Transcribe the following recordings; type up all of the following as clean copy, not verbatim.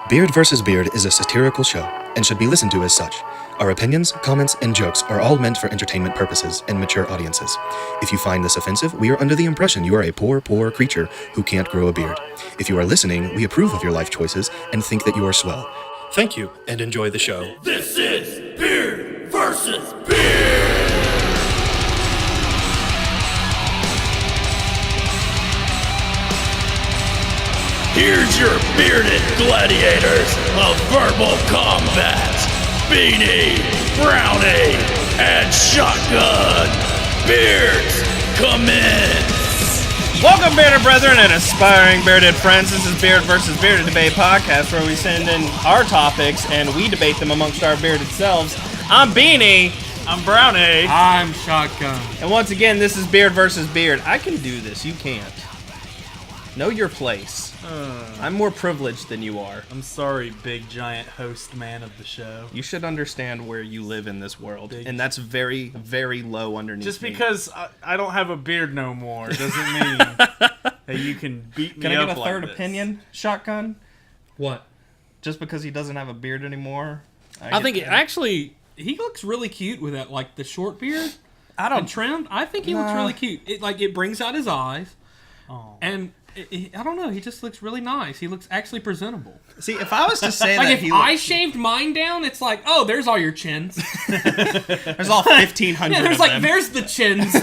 Beard vs. Beard is a satirical show and should be listened to as such. Our opinions, comments, and jokes are all meant for entertainment purposes and mature audiences. If you find this offensive, we are under the impression you are a poor creature who can't grow a beard. If you are listening, we approve of your life choices and think that you are swell. Thank you, and enjoy the show. This is Beard vs. Beard! Here's your bearded gladiators of verbal combat, Beanie, Brownie, and Shotgun. Beards, come in! Welcome, bearded brethren and aspiring bearded friends. This is Beard vs. Beard, a debate podcast where we send in our topics and we debate them amongst our bearded selves. I'm Beanie. I'm Brownie. I'm Shotgun. And once again, this is Beard vs. Beard. I can do this. You can't. Know your place. I'm more privileged than you are. I'm sorry, big giant host man of the show. You should understand where you live in this world, and that's very, very low underneath Just me. because I don't have a beard no more doesn't mean that you can beat me Can I up get a like third this. opinion, Shotgun? What? Just because he doesn't have a beard anymore? I think actually he looks really cute with that, like the short beard. I don't. And trimmed. I think he looks really cute. It brings out his eyes, and I don't know. He just looks really nice. He looks actually presentable. See, if I was to say Like that if I shaved mine down, it's like, oh, there's all your chins. there's all 1,500 Yeah, there's of like them. there's the chins,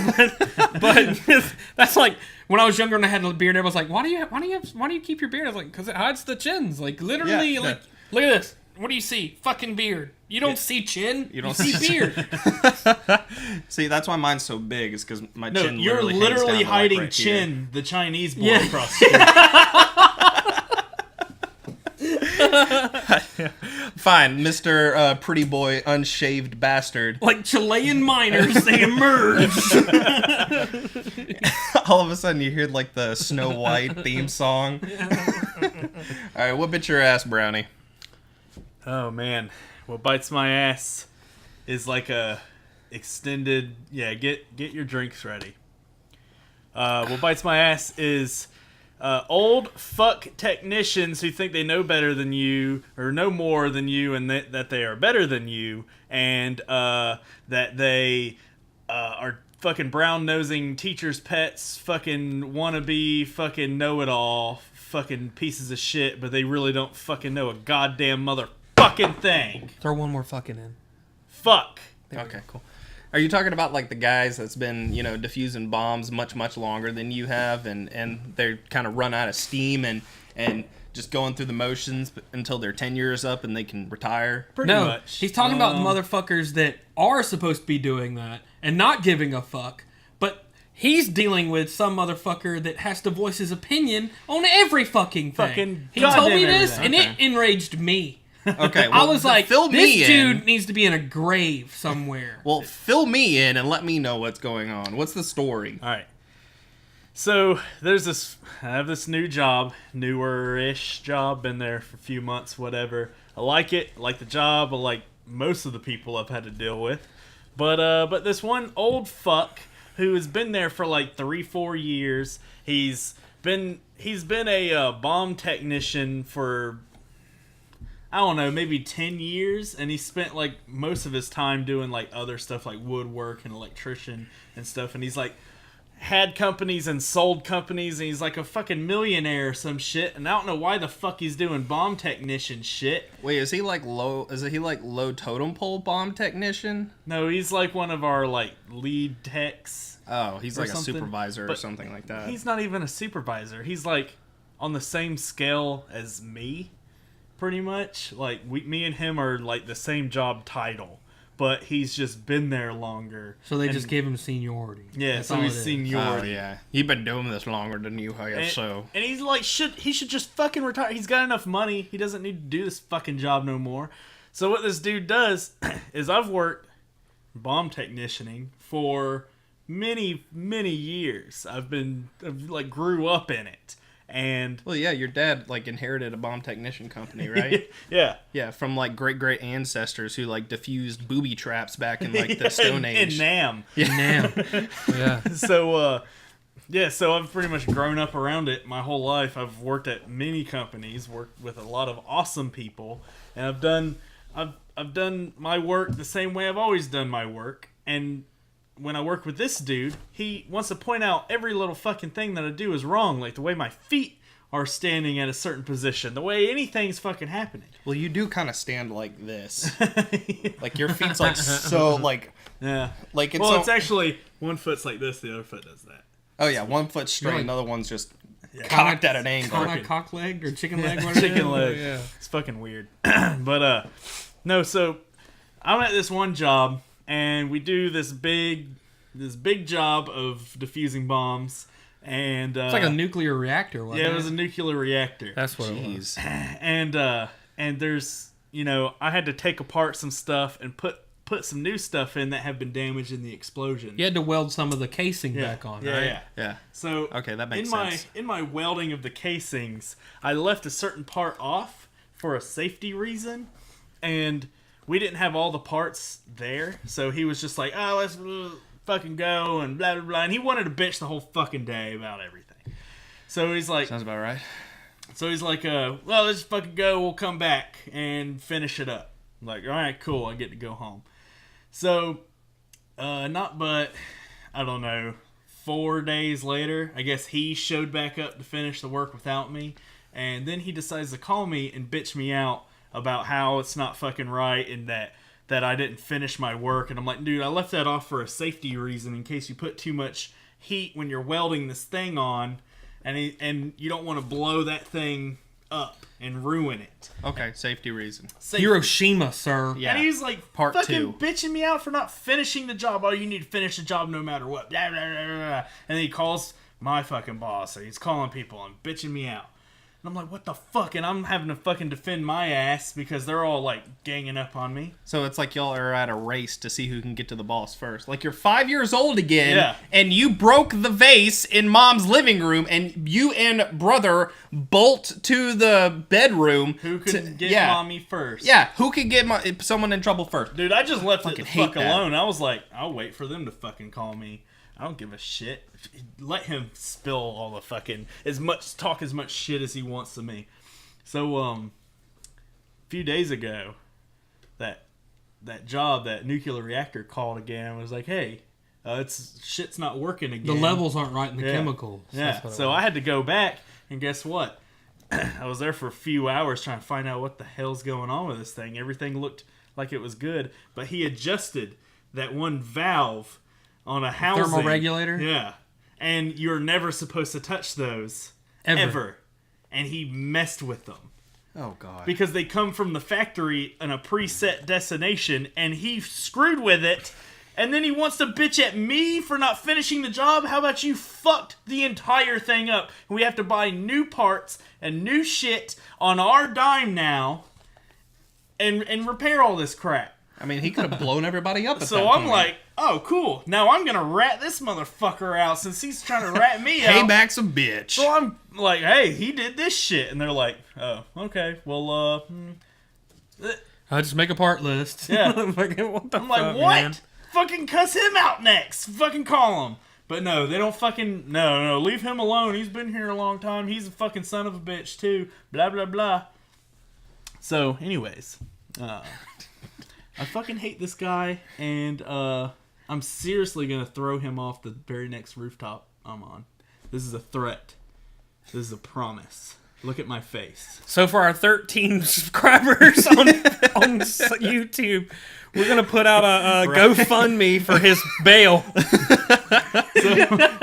but that's like when I was younger and I had a beard. Everyone was like, why do you keep your beard? I was like, because it hides the chins. Like literally, Yeah, like look at this. What do you see? Fucking beard. You don't see chin. You don't see see beard. See, that's why mine's so big, is because my No, chin you're literally literally hangs down to, hiding like, right Chin, here. the Chinese boy Yeah. across the street. Fine, Mr. Pretty Boy Unshaved Bastard. Like Chilean miners, they emerge. All of a sudden you hear like the Snow White theme song. Alright, what bit your ass, Brownie? Oh man, what bites my ass is like a extended. Yeah, get your drinks ready. What bites my ass is old fuck technicians who think they know better than you or know more than you, and that they are better than you, and that they are fucking brown nosing teachers' pets, fucking wannabe, fucking know it all, fucking pieces of shit, but they really don't fucking know a goddamn motherfucking thing. Throw one more fucking in. Fuck. Okay, cool. Are you talking about like the guys that's been, diffusing bombs much longer than you have, and they're kind of run out of steam and just going through the motions until their tenure's up and they can retire? Pretty much. He's talking about motherfuckers that are supposed to be doing that and not giving a fuck, but he's dealing with some motherfucker that has to voice his opinion on every fucking thing. Fucking he told me goddamn this, everything. and it enraged me. Okay, I was like, fill this me dude in. needs to be in a grave somewhere. Well, fill me in and let me know what's going on. What's the story? All right. So I have this new job, newer-ish job, been there for a few months, whatever. I like it, I like the job, I like most of the people I've had to deal with. But this one old fuck who has been there for like 3-4 years, he's been a bomb technician for, I don't know, maybe 10 years, and he spent like most of his time doing like other stuff like woodwork and electrician and stuff, and he's like had companies and sold companies, and he's like a fucking millionaire or some shit, and I don't know why the fuck he's doing bomb technician shit. Wait, is he like low totem pole bomb technician? No, he's like one of our like lead techs. Oh, he's Or like a something. supervisor or But something like that. He's not even a supervisor. He's like on the same scale as me, pretty much. Like me and him are like the same job title, but he's just been there longer. So they And- just gave him seniority. Yeah, That's so all he's it is. seniority. Oh yeah, you've been doing this longer than you have, And, so. and he's like, he should just fucking retire. He's got enough money. He doesn't need to do this fucking job no more. So what this dude does is I've worked bomb technicianing for many years. I've like grew up in it. And Well, yeah, your dad like inherited a bomb technician company, right? yeah. Yeah, from like great ancestors who like diffused booby traps back in like the Stone Age. In Nam. Damn. Yeah. So Yeah, so I've pretty much grown up around it my whole life. I've worked at many companies, worked with a lot of awesome people, and I've done my work the same way I've always done my work. And when I work with this dude, he wants to point out every little fucking thing that I do is wrong, like the way my feet are standing at a certain position, the way anything's fucking happening. Well, you do kind of stand like this. Like your feet's like so like Yeah. like it's Well, so, it's actually one foot's like this, the other foot does that. oh yeah, one foot straight, Really? another one's just cocked at an angle. Kind of cock leg or chicken leg. Whatever. Chicken leg. Yeah. It's fucking weird. But no, so I'm at this one job and we do this big job of defusing bombs, and It's like a nuclear reactor. Wasn't yeah, it was a nuclear reactor. That's what it was. Jeez. And there's, I had to take apart some stuff and put some new stuff in that have been damaged in the explosion. You had to weld some of the casing Yeah. back on, Yeah, right? yeah. Yeah. So Okay, that makes in sense. In my welding of the casings, I left a certain part off for a safety reason, and we didn't have all the parts there. So he was just like, "Oh, let's fucking go," and blah blah blah. And he wanted to bitch the whole fucking day about everything. So he's like, Sounds about right. well, let's fucking go. We'll come back and finish it up. I'm like, all right, cool. I get to go home. So, not but, I don't know, 4 days later, I guess he showed back up to finish the work without me. And then he decides to call me and bitch me out about how it's not fucking right and that I didn't finish my work. And I'm like, dude, I left that off for a safety reason in case you put too much heat when you're welding this thing on, and you don't want to blow that thing up and ruin it. Okay, safety reason. Safety. Hiroshima, sir. Yeah. And he's like Part fucking two. bitching me out for not finishing the job. Oh, you need to finish the job no matter what. Blah, blah, blah, blah, blah. And then he calls my fucking boss. So he's calling people and bitching me out. And I'm like, what the fuck? And I'm having to fucking defend my ass because they're all like ganging up on me. So it's like y'all are at a race to see who can get to the boss first. Like you're 5 years old again, Yeah. and you broke the vase in mom's living room, and you and brother bolt to the bedroom. Who can get yeah. mommy first? Yeah, who can get someone in trouble first? Dude, I just left it the hate fuck that. alone. I was like, I'll wait for them to fucking call me. I don't give a shit. Let him spill all the fucking talk as much shit as he wants to me. So a few days ago, that job, that nuclear reactor called again and was like, hey, shit's not working again. The levels aren't right in the Yeah. chemicals. Yeah. That's what it So was. I had to go back, and guess what? I was there for a few hours trying to find out what the hell's going on with this thing. Everything looked like it was good, but he adjusted that one valve on a housing. Thermoregulator? Yeah. And you're never supposed to touch those. Ever. And he messed with them. Oh god. Because they come from the factory in a preset destination, and he screwed with it. And then he wants to bitch at me for not finishing the job. How about you fucked the entire thing up? We have to buy new parts and new shit on our dime now and repair all this crap. I mean, he could have blown everybody up at So that I'm point. like, oh, cool. Now I'm going to rat this motherfucker out since he's trying to rat me out. Payback's a bitch. So I'm like, hey, he did this shit. And they're like, oh, okay. Well, I just make a part list. Yeah. Fucking, what the I'm like, fuck, what? man? Fucking cuss him out next. Fucking call him. But no, they don't fucking... No, leave him alone. He's been here a long time. He's a fucking son of a bitch, too. Blah, blah, blah. So, anyways. I fucking hate this guy. And I'm seriously going to throw him off the very next rooftop I'm on. This is a threat. This is a promise. Look at my face. So for our 13 subscribers on YouTube, we're gonna put out a GoFundMe for his bail.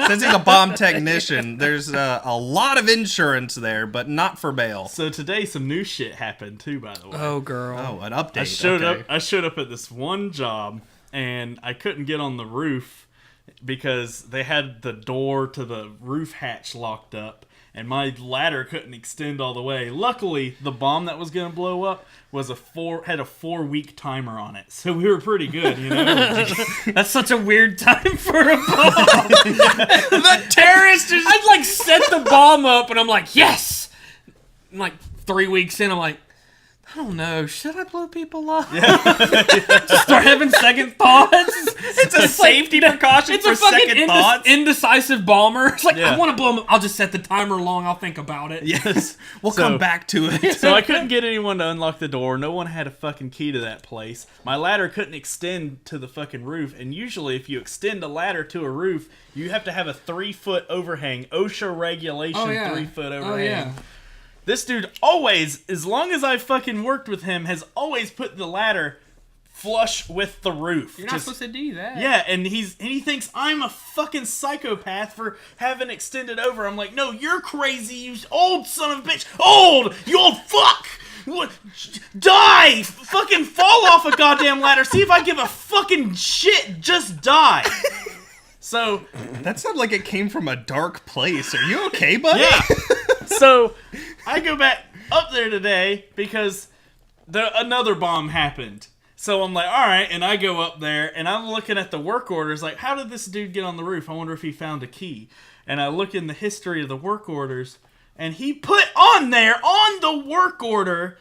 Since he's a bomb technician, there's a lot of insurance there, but not for bail. So today some new shit happened too, by the way. Oh, girl. Oh, an update. I showed up at this one job and I couldn't get on the roof because they had the door to the roof hatch locked up and my ladder couldn't extend all the way. Luckily, the bomb that was going to blow up was had a 4-week timer on it. So we were pretty good, you know. That's such a weird time for a bomb. The terrorist is... I'd like set the bomb up and I'm like, yes! And like 3 weeks in, I'm like, I don't know. Should I blow people up? Just start having second thoughts. It's a safety precaution It's for a fucking second thoughts. indecisive bomber. It's like, Yeah. I want to blow them up. I'll just set the timer long. I'll think about it. Yes, we'll So- come back to it. So I couldn't get anyone to unlock the door. No one had a fucking key to that place. My ladder couldn't extend to the fucking roof. And usually if you extend a ladder to a roof, you have to have a 3-foot overhang. OSHA regulation, 3-foot overhang. Oh, yeah. This dude always, as long as I've fucking worked with him, has always put the ladder flush with the roof. You're not supposed to do that. Yeah, and he thinks I'm a fucking psychopath for having extended over. I'm like, no, you're crazy, you old son of a bitch. Old! You old fuck! What? Die! Fucking fall off a goddamn ladder. See if I give a fucking shit. Just die. So, That sounded like it came from a dark place. Are you okay, buddy? yeah. So, I go back up there today because another bomb happened. So I'm like, all right, and I go up there, and I'm looking at the work orders, like, how did this dude get on the roof? I wonder if he found a key. And I look in the history of the work orders, and he put on there, on the work order,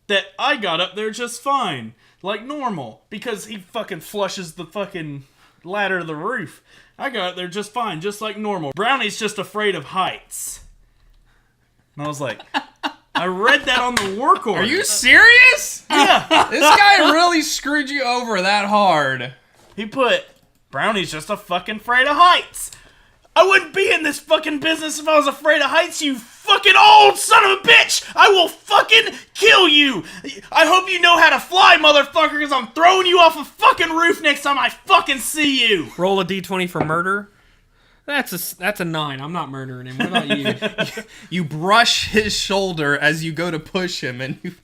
that I got up there just fine, like normal, because he fucking flushes the fucking ladder to the roof. I got up there just fine, just like normal. Brownie's just afraid of heights. And I was like, I read that on the work order. Are you serious? Yeah. This guy really screwed you over that hard. He put, Brownie's just a fucking afraid of heights. I wouldn't be in this fucking business if I was afraid of heights, you fucking old son of a bitch! I will fucking kill you! I hope you know how to fly, motherfucker, because I'm throwing you off a fucking roof next time I fucking see you! Roll a d20 for murder. That's a 9. I'm not murdering him. What about you? You brush his shoulder as you go to push him, and you...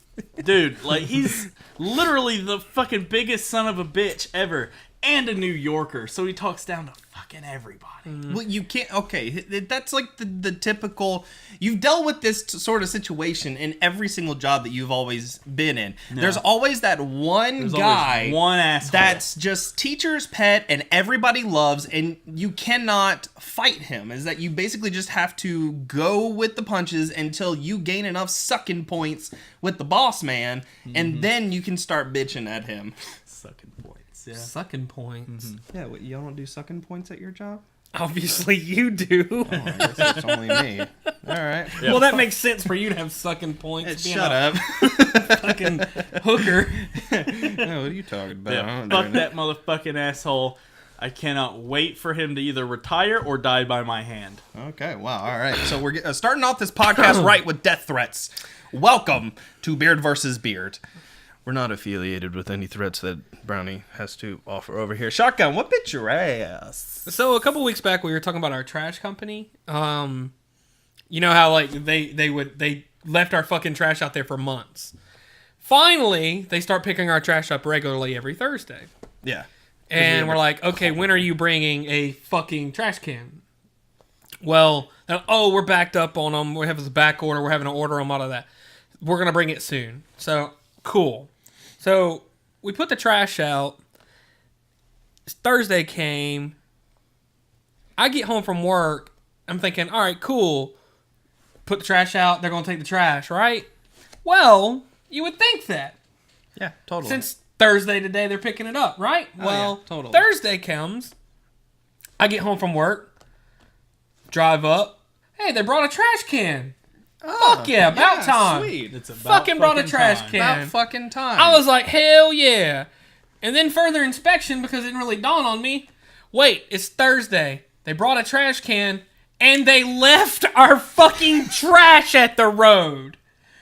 Dude, like, he's literally the fucking biggest son of a bitch ever. And a New Yorker, so he talks down to fucking everybody. Well, you can't. Okay, that's like the typical. You've dealt with this sort of situation in every single job that you've always been in. No. There's always that one There's guy, always one asshole. that's just teacher's pet, and everybody loves, and you cannot fight him. Is that you basically just have to go with the punches until you gain enough sucking points with the boss man, and then you can start bitching at him. Sucking points, yeah. Sucking points. Yeah, what, y'all don't do sucking points at your job? Obviously, you do. I guess it's only me. All right. Yeah. Well, that makes sense for you to have sucking points. being Shut a up. fucking hooker. No, what are you talking about? Yeah, I'm fuck doing that motherfucking asshole. I cannot wait for him to either retire or die by my hand. it. Okay, wow. All right. So we're starting off this podcast right with death threats. Welcome to Beard vs. Beard. We're not affiliated with any threats that Brownie has to offer over here. Shotgun, what bit your ass? So a couple weeks back, we were talking about our trash company. You know how like they left our fucking trash out there for months. Finally, they start picking our trash up regularly every Thursday. Yeah. And we're like, okay, when are you bringing a fucking trash can? Well, we're backed up on them. We have a back order. We're having to order them out of that. We're going to bring it soon. So, cool. So, we put the trash out. Thursday came. I get home from work. I'm thinking, all right, cool. Put the trash out. They're going to take the trash, right? Well, you would think that. Yeah, totally. Since Thursday today, they're picking it up, right? Oh, Well, yeah, totally. Thursday comes. I get home from work. Drive up. Hey, they brought a trash can. Fuck yeah, about time. Sweet. It's about Fucking brought a trash time. can. About fucking time. I was like, hell yeah. And then further inspection, because it didn't really dawn on me. Wait, it's Thursday. They brought a trash can, and they left our fucking trash at the road.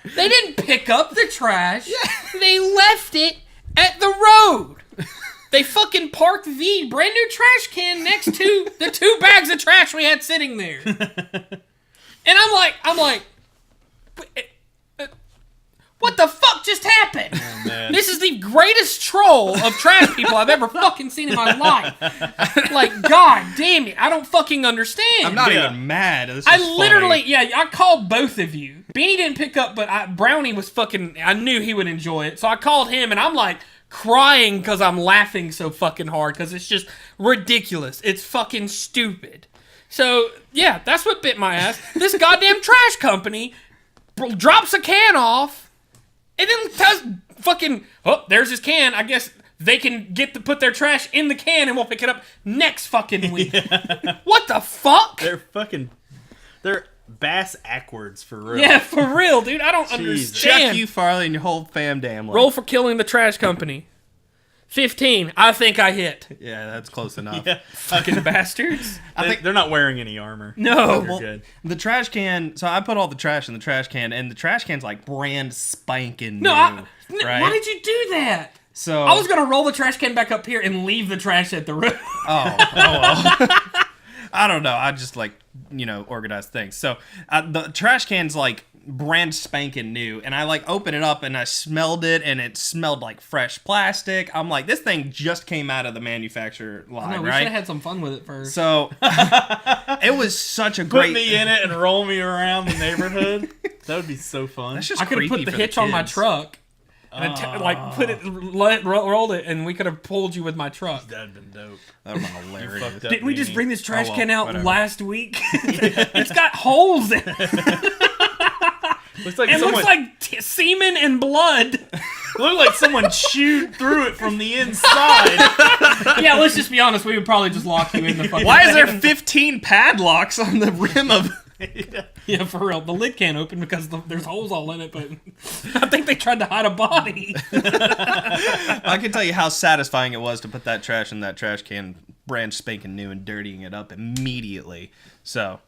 They didn't pick up the trash. Yeah. They left it at the road. They fucking parked the brand new trash can next to the 2 bags of trash we had sitting there. And I'm like, what the fuck just happened? Oh, man. This is the greatest troll of trash people I've ever fucking seen in my life. Like, god damn it, I don't fucking understand. I'm not Yeah. even mad. This is I funny. literally, I called both of you. Beanie didn't pick up, but Brownie was fucking, I knew he would enjoy it. So I called him, and I'm like crying because I'm laughing so fucking hard because it's just ridiculous. It's fucking stupid. So, yeah, that's what bit my ass. This goddamn trash company drops a can off And then tells fucking, oh, there's his can. I guess they can put their trash in the can and we'll pick it up next fucking week. What the fuck? They're bass backwards for real. Yeah, for real, dude. I don't Jesus. understand. Check you, Farley, and your whole fam damn. Roll for killing the trash company. 15. I think I hit. Yeah, that's close enough. Yeah. Fucking bastards. I think They're not wearing any armor. No. They're well, good. the trash can. So I put all the trash in the trash can, and the trash can's like brand spanking new. No, right? why did you do that? So I was gonna roll the trash can back up here and leave the trash at the room. Oh well. I don't know. I just organize things. So the trash can's like brand spanking new, and I open it up and I smelled it, and it smelled like fresh plastic. I'm like, this thing just came out of the manufacturer line, No, we right? should have had some fun with it first. So it was such a great. Put me in it and roll me around the neighborhood. That would be so fun. That's just I could have creepy put the for hitch on my kids. truck. And rolled it, and we could have pulled you with my truck. That'd been dope. That was hilarious. Fucked up, Didn't we just Beanie. bring this trash Oh, well, can out whatever. last week? It's got holes in it. Looks like It someone looks like semen and blood. looked like someone chewed through it from the inside. Yeah, let's just be honest. We would probably just lock you in the fucking. Why is there 15 padlocks on the rim of? Yeah, for real. The lid can't open because there's holes all in it, but I think they tried to hide a body. I can tell you how satisfying it was to put that trash in that trash can, brand spanking new, and dirtying it up immediately. So,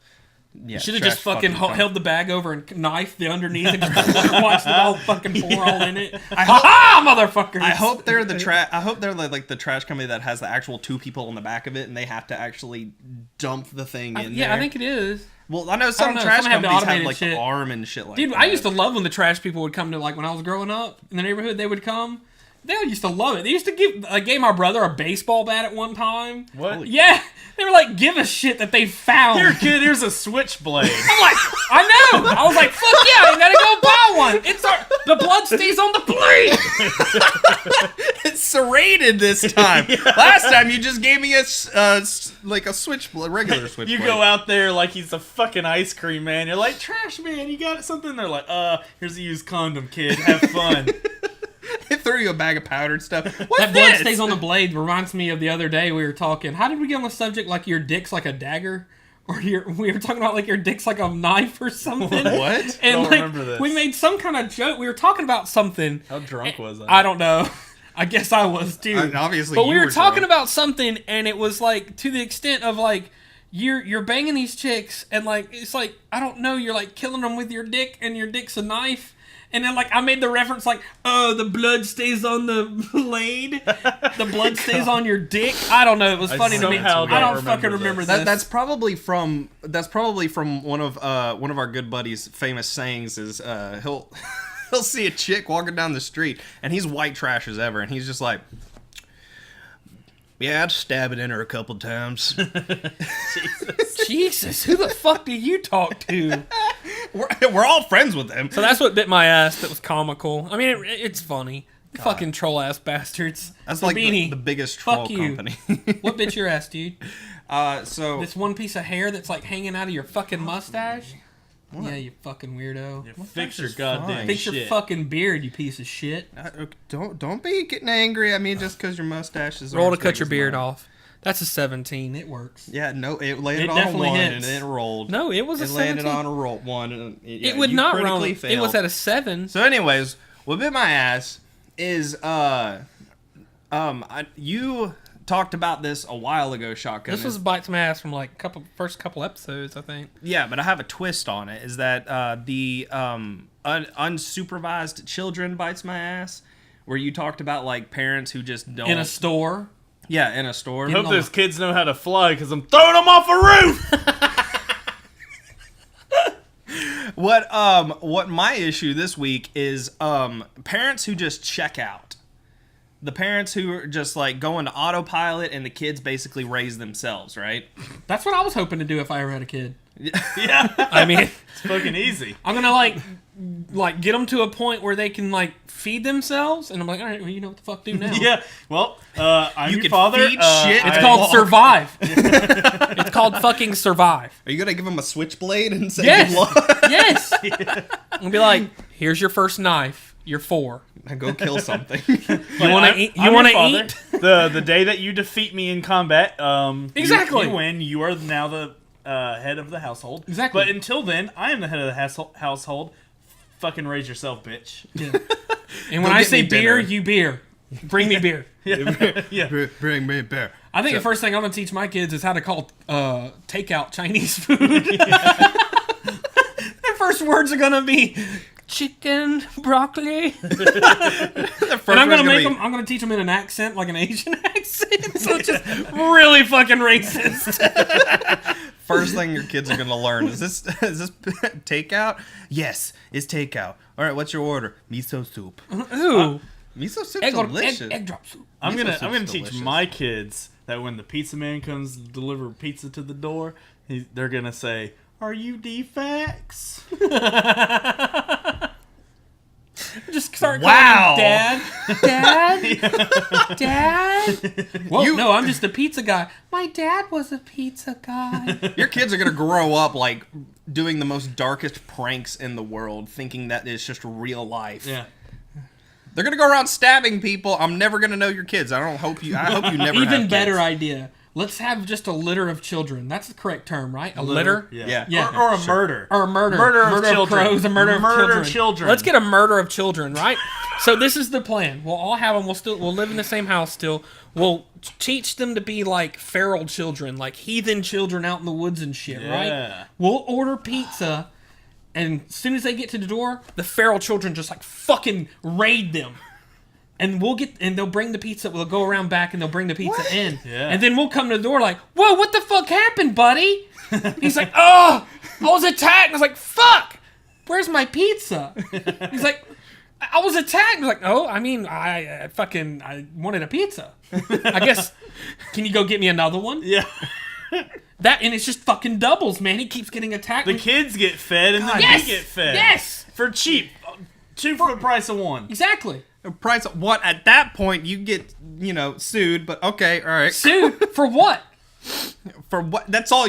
yeah, Should have trash just fucking fun. held the bag over and knifed the underneath and just watched it all fucking pour all in it. I hope, Motherfuckers! I hope they're the I hope they're like the trash company that has the actual 2 people on the back of it, and they have to actually dump the thing in there. Yeah, I think it is. Well, I know some know, trash some have the companies have automated like shit. the arm and shit like Dude, that. I used to love when the trash people would come to, like, when I was growing up in the neighborhood, they would come. They used to love it. They used to gave my brother a baseball bat at one time. What? Yeah, they were like, give a shit that they found. Here, kid, here's a switchblade. I'm like, I know. I was like, fuck yeah, I gotta go buy one. The blood stays on the blade. It's serrated this time. Last time you just gave me a switchblade, regular switchblade. You go out there like he's a fucking ice cream man. You're like, trash man, you got something? They're like, here's a used condom, kid. Have fun. They threw you a bag of powdered stuff. What's That blood this? stays on the blade reminds me of the other day we were talking. How did we get on the subject like your dick's like a dagger? Or we were talking about like your dick's like a knife or something. What? And Don't like remember this. we made some kind of joke. We were talking about something. How drunk was I? I don't know. I guess I was too. Obviously, but you we were talking drunk. about something, and it was like to the extent of like you're banging these chicks, and like it's like I don't know, you're like killing them with your dick, and your dick's a knife. And then, like, I made the reference, like, oh, the blood stays on the blade. The blood stays on your dick. I don't know. It was funny to me. somehow I don't don't fucking remember remember this. this. That's probably from one of our good buddies' famous sayings. Is he'll see a chick walking down the street, and he's white trash as ever, and he's just like, yeah, I'd stab it in her a couple times. Jesus, who the fuck do you talk to? We're all friends with them. So that's what bit my ass. That was comical. I mean, it's funny. Fucking troll ass bastards. That's So like Beanie, the biggest troll fuck you. company. What bit your ass, dude? So This one piece of hair that's like hanging out of your fucking mustache? Yeah, you fucking weirdo. Fix your is goddamn fine. Fix shit. your fucking beard, you piece of shit. don't be getting angry at me just because your mustache is Roll to as cut big your as beard mine. off. That's a 17. It works. Yeah, no, it landed It on a definitely 1 hits. and it rolled. No, it was a It landed 17. on a 1. And It would not roll. It was at a 7. So, anyways, what bit my ass is you talked about this a while ago, Shotgun. This was Bites My Ass from like first couple episodes, I think. Yeah, but I have a twist on it. Is that the unsupervised children bites my ass? Where you talked about like parents who just don't In a store. Yeah, in a store. I hope those kids know how to fly because I'm throwing them off a roof. What my issue this week is parents who just check out. The parents who are just like going to autopilot and the kids basically raise themselves, right? That's what I was hoping to do if I ever had a kid. Yeah, I mean, it's fucking easy. I'm gonna like get them to a point where they can like feed themselves, and I'm like, all right, well, you know what the fuck do now? Yeah, well, I'm You your can father. feed shit. It's I called walk. Survive. It's called fucking Survive. Are you gonna give them a switchblade and say Yes. good luck? Yes. I'm gonna be like, here's your first knife. You're 4. Go kill something. You want to eat? You want to eat? The day that you defeat me in combat, Exactly. you win. You are now the head of the household. Exactly. But until then, I am the head of the household. Fucking raise yourself, bitch. Yeah. And when I get say me beer, dinner. you beer. Bring me beer. Yeah. Bring me bear. I think the first thing I'm gonna teach my kids is how to call takeout Chinese food. Their first words are gonna be chicken, broccoli. And I'm gonna teach them in an accent, like an Asian accent. So it's just really fucking racist. First thing your kids are gonna learn is this takeout? Yes, it's takeout. All right, what's your order? Miso soup. Ooh, Miso soup's delicious. egg drop soup. I'm Miso gonna soup's teach delicious. my kids that when the pizza man comes to deliver pizza to the door, they're gonna say, "Are you DFAX?" Just start Wow. calling him Dad. Dad. Well, no, I'm just a pizza guy. My dad was a pizza guy. Your kids are gonna grow up like doing the most darkest pranks in the world, thinking that it's just real life. Yeah. They're gonna go around stabbing people. I'm never gonna know your kids. I hope you never. Even have better kids. idea. Let's have just a litter of children. That's the correct term, right? A litter? Yeah. Yeah. Or a murder. Or a murder. Murder of children. Crows, a murder of children. Let's get a murder of children, right? So this is the plan. We'll all have them. We'll live in the same house still. We'll teach them to be like feral children, like heathen children out in the woods and shit, right? Yeah. We'll order pizza, and as soon as they get to the door, the feral children just like fucking raid them. And they'll bring the pizza. We'll go around back and they'll bring the pizza in. Yeah. And then we'll come to the door like, whoa, what the fuck happened, buddy? He's like, oh, I was attacked. And I was like, fuck, where's my pizza? He's like, I was attacked. I was like, oh, I mean, I wanted a pizza. I guess, can you go get me another one? Yeah. And it's just fucking doubles, man. He keeps getting attacked. The kids get fed and then Yes! we get fed. Yes! For cheap. 2 for the price of 1. Exactly. Price what? At that point, you get sued. But okay, all right. Sued for what? For what? That's all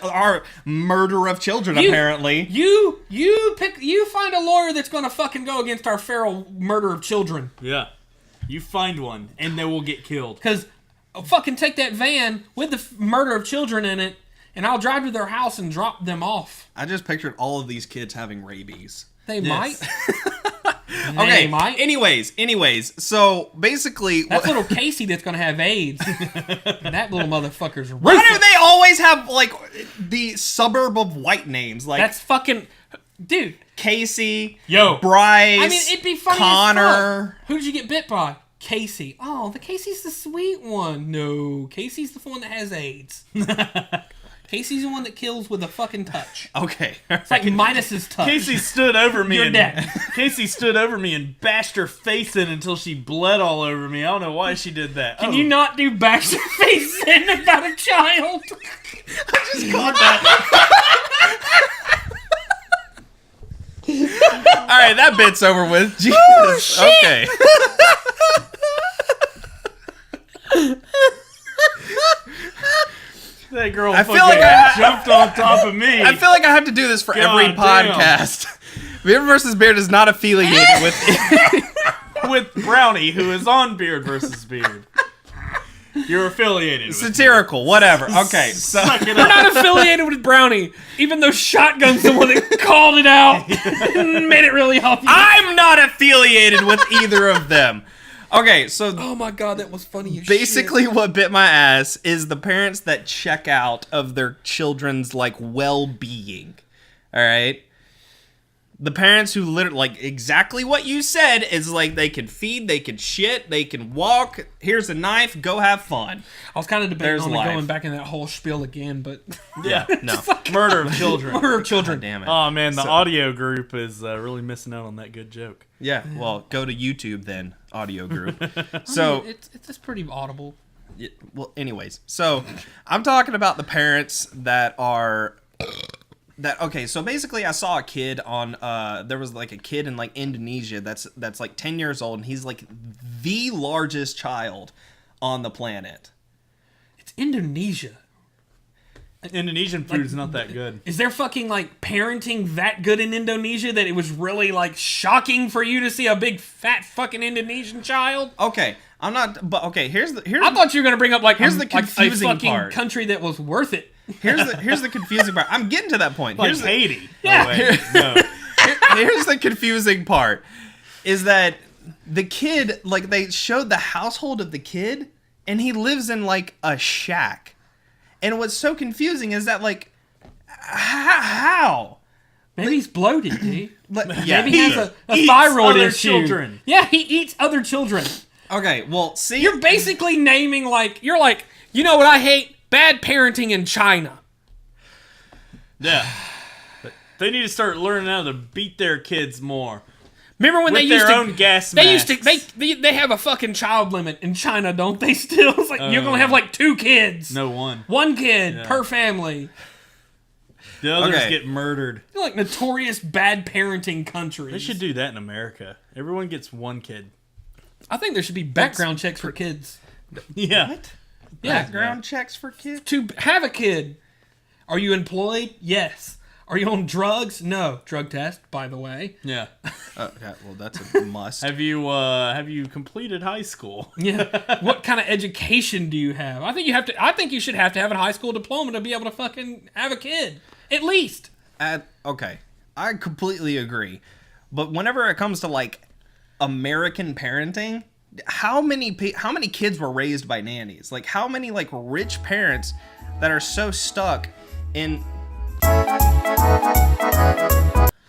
our murder of children. Apparently, You find a lawyer that's gonna fucking go against our feral murder of children. Yeah. You find one and they will get killed. Cause I'll fucking take that van with the murder of children in it, and I'll drive to their house and drop them off. I just pictured all of these kids having rabies. They Yes. might. Okay. They might. Anyways. So basically, That's little Casey that's gonna have AIDS. That little motherfucker's why ruthless. do they always have like the suburb of white names? Like That's fucking, dude. Casey, Yo. Bryce. I mean, it'd be funny Connor. as fuck. Who did you get bit by? Casey. Oh, the Casey's the sweet one. No, Casey's the one that has AIDS. Casey's the one that kills with a fucking touch. Okay. It's like Midas's touch. Casey stood over me. You're and dead. Casey stood over me and bashed her face in until she bled all over me. I don't know why she did that. Can you not do bash your face in about a child? just caught that. All right, that bit's over with. Jesus. Okay. That girl I feel fucking like I- jumped on top of me. I feel like I have to do this for every God damn. podcast. BeardVSBeard is not affiliated with. with Brownie, who is on BeardVSBeard. You're affiliated with Satirical, whatever. Okay, so Suck it We're up. not affiliated with Brownie, even though Shotgun's the one that called it out and made it really obvious. I'm not affiliated with either of them. Okay, so Oh my god, that was funny as basically what bit my ass is the parents that check out of their children's like well-being. All right? The parents who literally, like, exactly what you said is like they can feed, they can shit, they can walk. Here's a knife, go have fun. I was kind of debating There's on life. going back in that whole spiel again, but Yeah. No. Murder of children. murder of children. Damn it. Oh man, the audio group is really missing out on that good joke. Yeah, well, go to YouTube then, audio group. I So, mean, it's just pretty audible. well, anyways, so I'm talking about the parents that are okay, so basically I saw a kid on there was like a kid in like Indonesia that's like 10 years old, and he's like the largest child on the planet. It's Indonesia. Indonesian food's not that good. Is there fucking like parenting that good in Indonesia that it was really like shocking for you to see a big fat fucking Indonesian child? Okay, I'm not. But okay, here's. I thought you were gonna bring up like Here's the like confusing a fucking part. country that was worth it. Here's the confusing part. I'm getting to that point. Like Here's the, Haiti. Yeah. Oh, wait, no. here's the confusing part. Is that the kid? Like they showed the household of the kid, and he lives in like a shack. And what's so confusing is that like, how? Maybe he's bloated, dude. Yeah, Maybe he has a Eats thyroid other issue. children. Yeah, he eats other children. Okay, well, see, You're basically naming like you're like, you know what I hate? Bad parenting in China. Yeah. But they need to start learning how to beat their kids more. Remember when With they used their to own gas they used to masks. they have a fucking child limit in China, don't they? Still, it's like you're gonna have like 2 kids. No one. One kid per family. The others Okay. get murdered. They're like notorious bad parenting countries. They should do that in America. Everyone gets one kid. I think there should be background checks for kids. Yeah. Yeah, background checks for kids. to have a kid. Are you employed? Yes. Are you on drugs? No. Drug test, by the way. Yeah. Yeah, well, that's a must. Have you completed high school? Yeah. What kind of education do you have? I think you have to. I think you should have to have a high school diploma to be able to fucking have a kid, at least. Okay, I completely agree. But whenever it comes to like American parenting, how many kids were raised by nannies? Like how many like rich parents that are so stuck in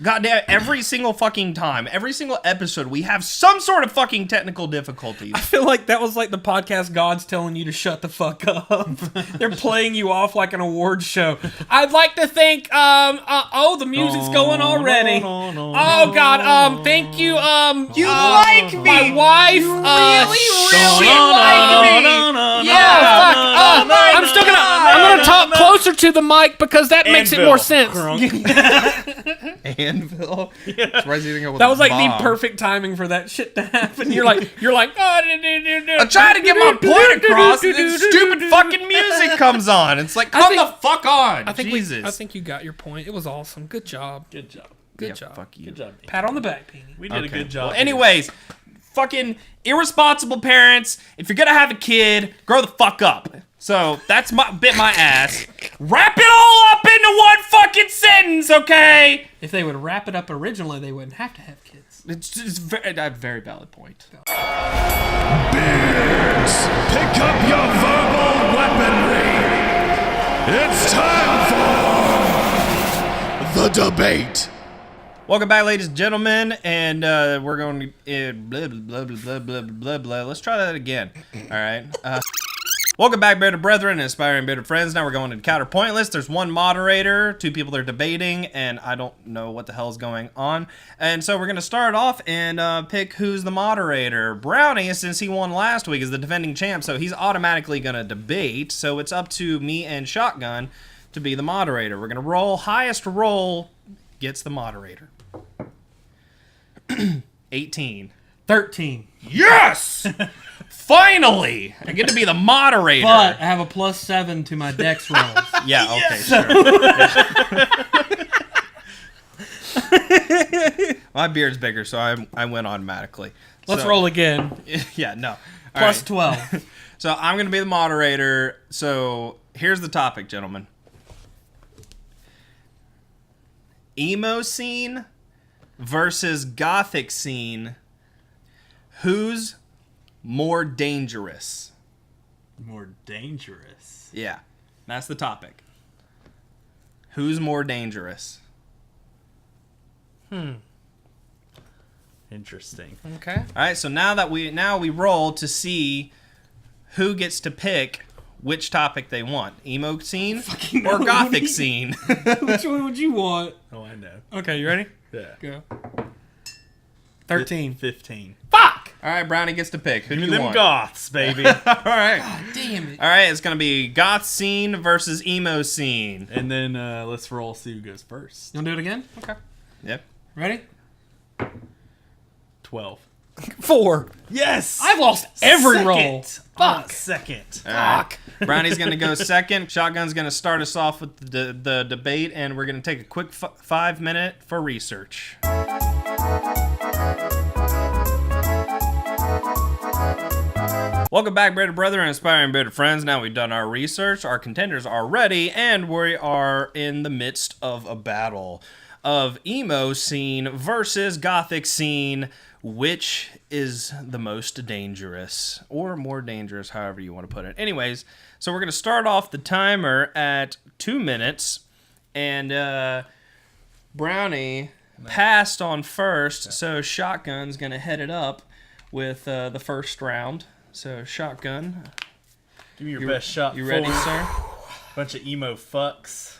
goddamn every single fucking time, every single episode we have some sort of fucking technical difficulties. I feel like that was like the podcast gods telling you to shut the fuck up. They're playing you off like an awards show. I'd like to thank the music's going already. Oh god, thank you, You like me. My wife, You really like me. Yeah, fuck. I'm still gonna talk closer to the mic because that makes it more sense. Anvil. Yeah. Surprised you didn't go with That was like bomb. the perfect timing for that shit to happen. You're like, I'm trying to get my point across, and then stupid fucking music comes on. It's like, come the fuck on. I think Jesus. I think you got your point. It was awesome. Good job. Good job. Good Yeah, job. fuck you. Good job. Pat on the back, Beanie. We did a good job. Well, anyways, fucking irresponsible parents. If you're gonna have a kid, grow the fuck up. So that's my ass. Wrap it all up into one fucking sentence, okay? If they would wrap it up originally, they wouldn't have to have kids. It's a very valid point. Beards, pick up your verbal weaponry. It's time for the debate. Welcome back, ladies and gentlemen, and we're going to blah blah blah blah blah blah blah. Let's try that again. All right. Welcome back, bearded brethren and aspiring bearded friends. Now we're going to Counter Pointless. There's one moderator, 2 people that are debating, and I don't know what the hell is going on. And so we're going to start off and pick who's the moderator. Brownie, since he won last week, is the defending champ, so he's automatically going to debate. So it's up to me and Shotgun to be the moderator. We're going to roll. Highest roll gets the moderator. 18. 13. Yes! Finally! I get to be the moderator. But I have a +7 to my dex rolls. Yeah, okay, sure. My beard's bigger, so I went automatically. Let's So- roll again. Yeah, no. All Plus right. 12. So I'm going to be the moderator. So here's the topic, gentlemen. Emo scene versus gothic scene. Who's more dangerous? More dangerous. Yeah, that's the topic. Who's more dangerous? Interesting. Okay. All right, so now we roll to see who gets to pick which topic they want. Emo scene or gothic scene? Which one would you want? Oh, I know. Okay, you ready? Yeah. Go. 13. 15. Fuck! All right, Brownie gets to pick. Who do Give you them want? goths, baby. All right. Damn it. All right, it's going to be goth scene versus emo scene. And then let's roll, see who goes first. You want to do it again? Okay. Yep. Ready? 12. 4. Yes! I've lost every Second. roll. Fuck. Second. Fuck. Brownie's going to go second. Shotgun's going to start us off with the debate, and we're going to take a quick 5 minute for research. Welcome back, bearded brother and aspiring bearded friends. Now we've done our research, our contenders are ready, and we are in the midst of a battle of emo scene versus gothic scene. Which is the most dangerous, or more dangerous, however you want to put it. Anyways, so we're going to start off the timer at 2 minutes, and Brownie passed on first, so Shotgun's going to head it up with the first round. So Shotgun, Give me your best shot. you ready, forward. sir? Bunch of emo fucks.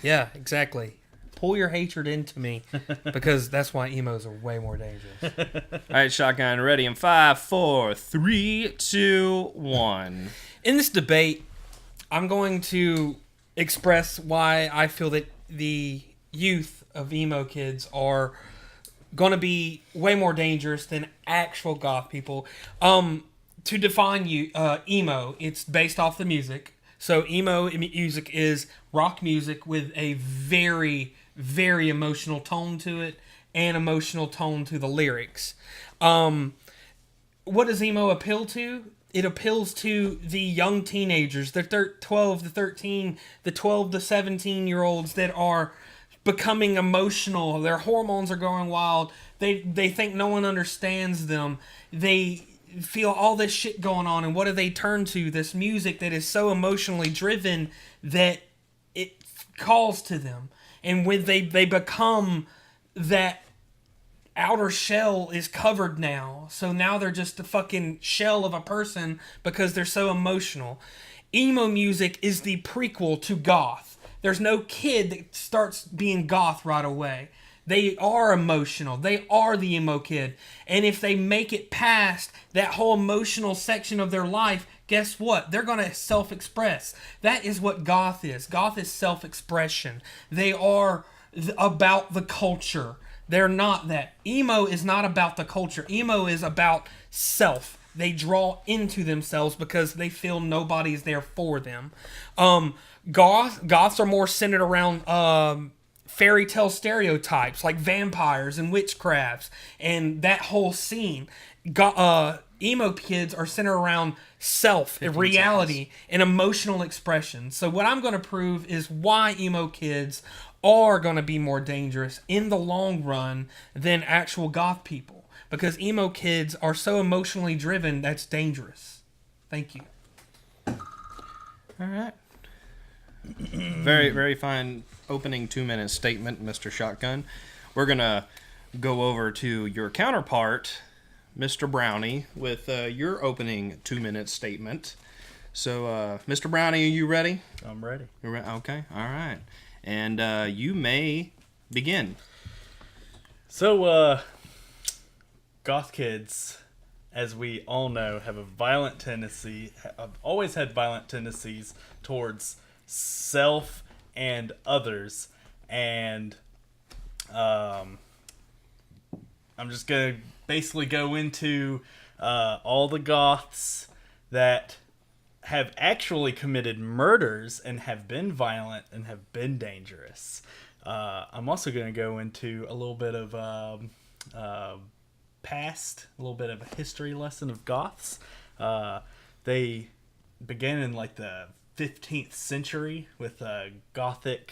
Yeah, exactly. Pull your hatred into me, because that's why emos are way more dangerous. All right, Shotgun, ready in 5, 4, 3, 2, 1. In this debate, I'm going to express why I feel that the youth of emo kids are going to be way more dangerous than actual goth people. To define emo, it's based off the music. So emo music is rock music with a very, very emotional tone to it and emotional tone to the lyrics. What does emo appeal to? It appeals to the young teenagers, the 12 to 13, the 12 to 17-year-olds that are becoming emotional. Their hormones are going wild. They think no one understands them. They feel all this shit going on, and what do they turn to? This music that is so emotionally driven that it calls to them. And when they become that outer shell is covered now. So now they're just a fucking shell of a person because they're so emotional. Emo music is the prequel to goth. There's no kid that starts being goth right away. They are emotional. They are the emo kid. And if they make it past that whole emotional section of their life, guess what? They're going to self-express. That is what goth is. Goth is self-expression. They are about the culture. They're not that. Emo is not about the culture. Emo is about self. They draw into themselves because they feel nobody's there for them. Goths are more centered around fairy tale stereotypes like vampires and witchcrafts and that whole scene. Emo kids are centered around self, reality, and emotional expression. So what I'm going to prove is why emo kids are going to be more dangerous in the long run than actual goth people. Because emo kids are so emotionally driven, that's dangerous. Thank you. All right. Very, very fine opening 2-minute statement, Mr. Shotgun. We're going to go over to your counterpart, Mr. Brownie, with your opening 2-minute statement. So, Mr. Brownie, are you ready? I'm ready. You're okay, all right. And you may begin. So, goth kids, as we all know, have a violent tendency, have always had violent tendencies towards self and others. And I'm just going to basically go into all the goths that have actually committed murders and have been violent and have been dangerous. I'm also going to go into a little bit of past, a little bit of a history lesson of goths. They began in like the 15th century with Gothic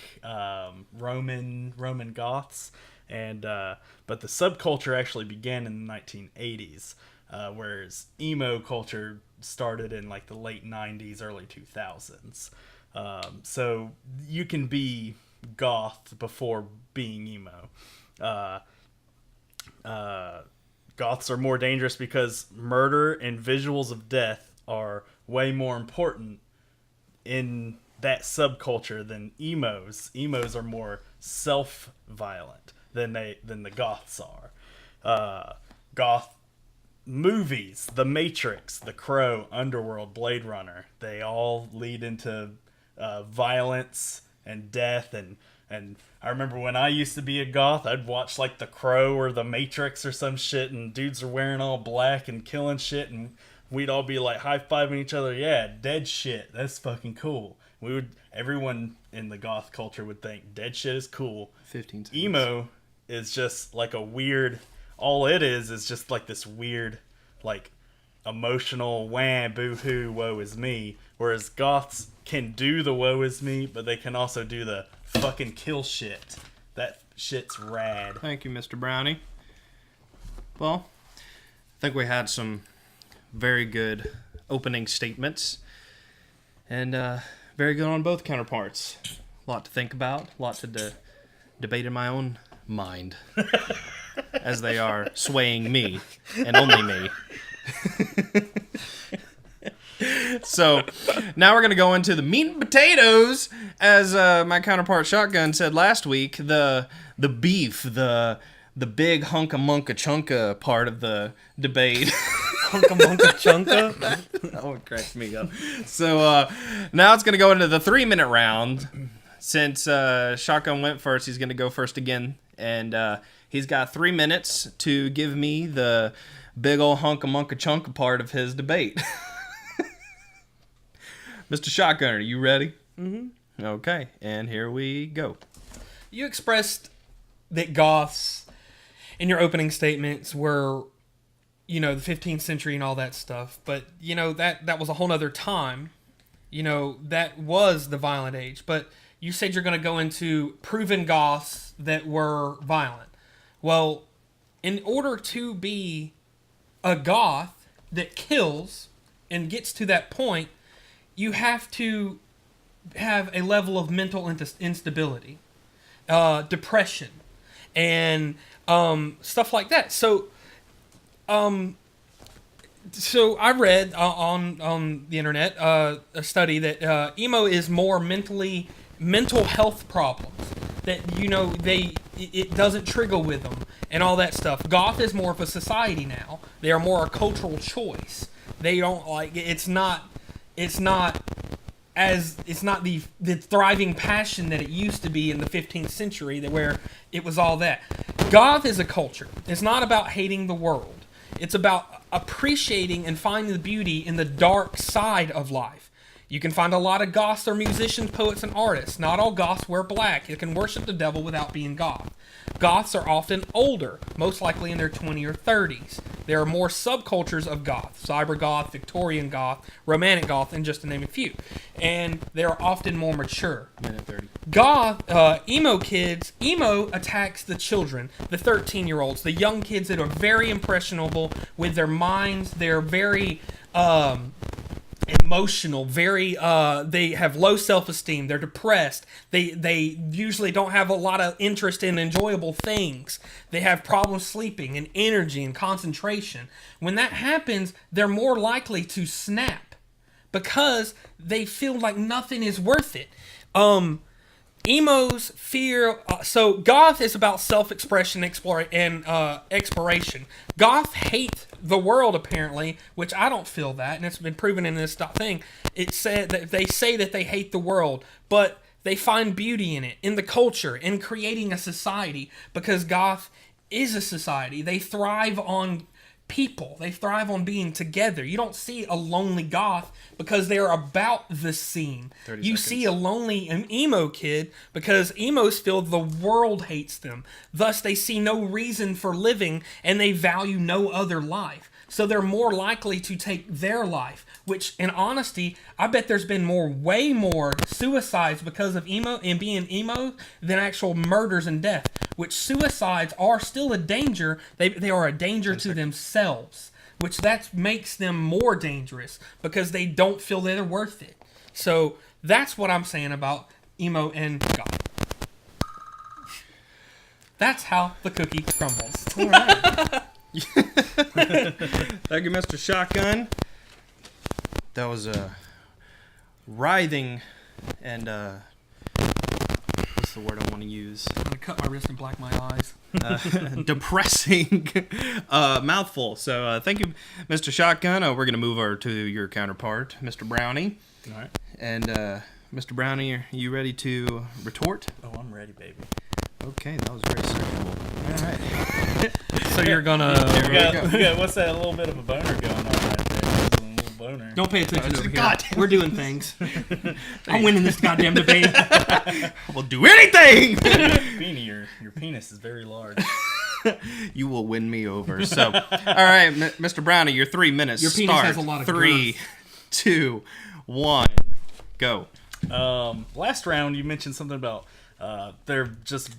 Roman Goths, and but the subculture actually began in the 1980s, whereas emo culture started in like the late 90s, early 2000s. So you can be goth before being emo. Goths are more dangerous because murder and visuals of death are way more important in that subculture than emos. Emos are more self-violent than the goths are. Goth movies, The Matrix, The Crow, Underworld, Blade Runner, they all lead into violence and death and And I remember when I used to be a goth, I'd watch like The Crow or The Matrix or some shit, and dudes are wearing all black and killing shit, and we'd all be like high-fiving each other. Yeah, dead shit. That's fucking cool. Everyone in the goth culture would think dead shit is cool. 15 seconds. Emo is just like a weird, all it is just like this weird, like emotional wah, boo-hoo, woe is me. Whereas goths can do the woe is me, but they can also do the fucking kill shit. That shit's rad. Thank you, Mr. Brownie. Well, I think we had some very good opening statements. And very good on both counterparts. A lot to think about. A lot to debate in my own mind. As they are swaying me. And only me. So, now we're going to go into the meat and potatoes. As my counterpart Shotgun said last week. The beef. The big hunka-munka-chunka part of the debate. Hunka-munka-chunka. That one cracks me up. So now it's going to go into the 3-minute round. Since Shotgun went first, he's going to go first again. And he's got 3 minutes to give me the big old hunka-munka-chunka part of his debate. Mr. Shotgun, are you ready? Mm-hmm. Okay, and here we go. You expressed that goths in your opening statements were, the 15th century and all that stuff. But, that was a whole nother time. That was the violent age. But you said you're going to go into proven goths that were violent. Well, in order to be a goth that kills and gets to that point, you have to have a level of mental instability, depression, and stuff like that. So I read on the internet a study that emo is more mental health problems that it doesn't trigger with them and all that stuff. Goth is more of a society now. They are more a cultural choice. They don't like it's not the thriving passion that it used to be in the 15th century where it was all that. Goth is a culture. It's not about hating the world. It's about appreciating and finding the beauty in the dark side of life. You can find a lot of goths are musicians, poets, and artists. Not all goths wear black. You can worship the devil without being goth. Goths are often older, most likely in their 20s or 30s. There are more subcultures of goth, cyber goth, Victorian goth, romantic goth, and just to name a few. And they're often more mature. Minute 30. Goth, emo kids, emo attacks the children, the 13-year-olds, the young kids that are very impressionable with their minds. They're very emotional, very they have low self-esteem, they're depressed, they usually don't have a lot of interest in enjoyable things, they have problems sleeping and energy and concentration. When that happens, they're more likely to snap because they feel like nothing is worth it. Emos fear. So goth is about self-expression and exploration. Goth hate the world apparently, which I don't feel that, and it's been proven in this thing. It said that they say that they hate the world, but they find beauty in it, in the culture, in creating a society, because goth is a society. They thrive on people. They thrive on being together. You don't see a lonely goth because they're about the scene. You see a lonely emo kid because emos feel the world hates them. Thus, they see no reason for living and they value no other life. So they're more likely to take their life, which in honesty, I bet there's been way more suicides because of emo and being emo than actual murders and death, which suicides are still a danger. They are a danger to themselves, which that makes them more dangerous because they don't feel that they're worth it. So that's what I'm saying about emo and goth. That's how the cookie crumbles. All right. Thank you, Mr. Shotgun. That was writhing and what's the word I want to use? I'm gonna cut my wrist and black my eyes. Depressing mouthful. So thank you, Mr. Shotgun. We're gonna move over to your counterpart, Mr. Brownie. All right. And Mr. Brownie, are you ready to retort? Oh, I'm ready, baby. Okay, that was very sexual. All right. So you're gonna What's that little bit of a boner going on right there? There's a little boner. don't pay attention over here. God. We're doing things. I'm winning this goddamn debate. We'll do anything! Beanie, your penis is very large. You will win me over. So, all right, Mr. Brownie, your 3 minutes. Your penis start. has a lot of 3, 2, 1, go. Last round, you mentioned something about they're just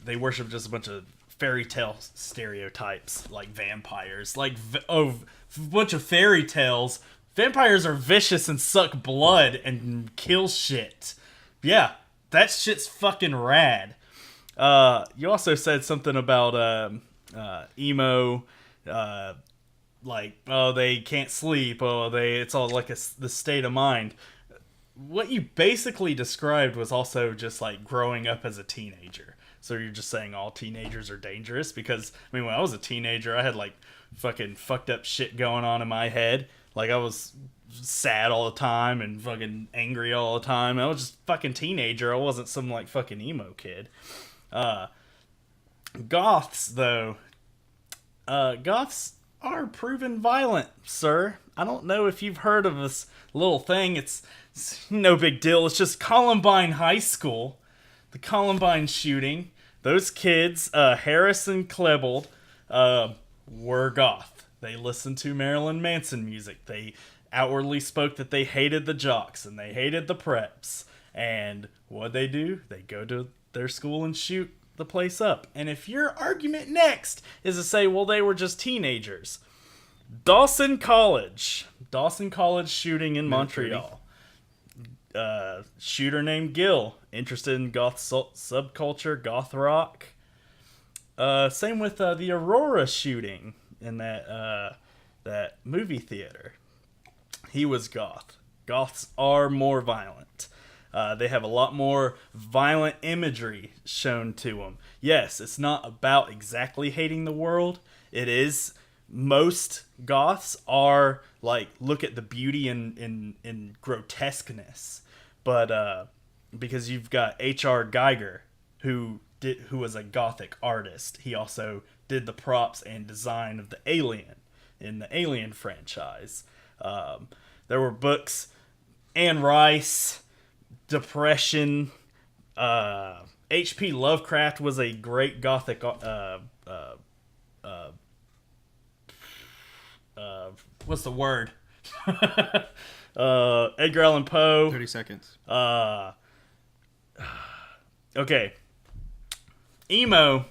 they worship just a bunch of fairy tale stereotypes, like vampires. Like, a bunch of fairy tales. Vampires are vicious and suck blood and kill shit. Yeah, that shit's fucking rad. You also said something about emo, like, oh, they can't sleep, it's all like the state of mind. What you basically described was also just like growing up as a teenager. So you're just saying all teenagers are dangerous? Because, I mean, when I was a teenager, I had like fucking fucked up shit going on in my head. Like, I was sad all the time and fucking angry all the time. I was just fucking teenager. I wasn't some like fucking emo kid. Goths, though. Goths are proven violent, sir. I don't know if you've heard of this little thing. It's no big deal. It's just Columbine High School. The Columbine shooting. Those kids, Harris and Klebold, were goth. They listened to Marilyn Manson music. They outwardly spoke that they hated the jocks and they hated the preps. And what'd they do? They go to their school and shoot the place up. And if your argument next is to say, well, they were just teenagers. Dawson College shooting in Montreal. Shooter named Gil, interested in goth subculture, goth rock. Same with the Aurora shooting in that movie theater. He was goth. Goths are more violent. They have a lot more violent imagery shown to them. Yes, it's not about exactly hating the world. It is. Most goths are like, look at the beauty in grotesqueness. But because you've got H.R. Geiger, who was a gothic artist. He also did the props and design of the Alien in the Alien franchise. There were books, Anne Rice, Depression. H.P. Lovecraft was a great gothic what's the word? Edgar Allan Poe. 30 seconds. Okay. Emo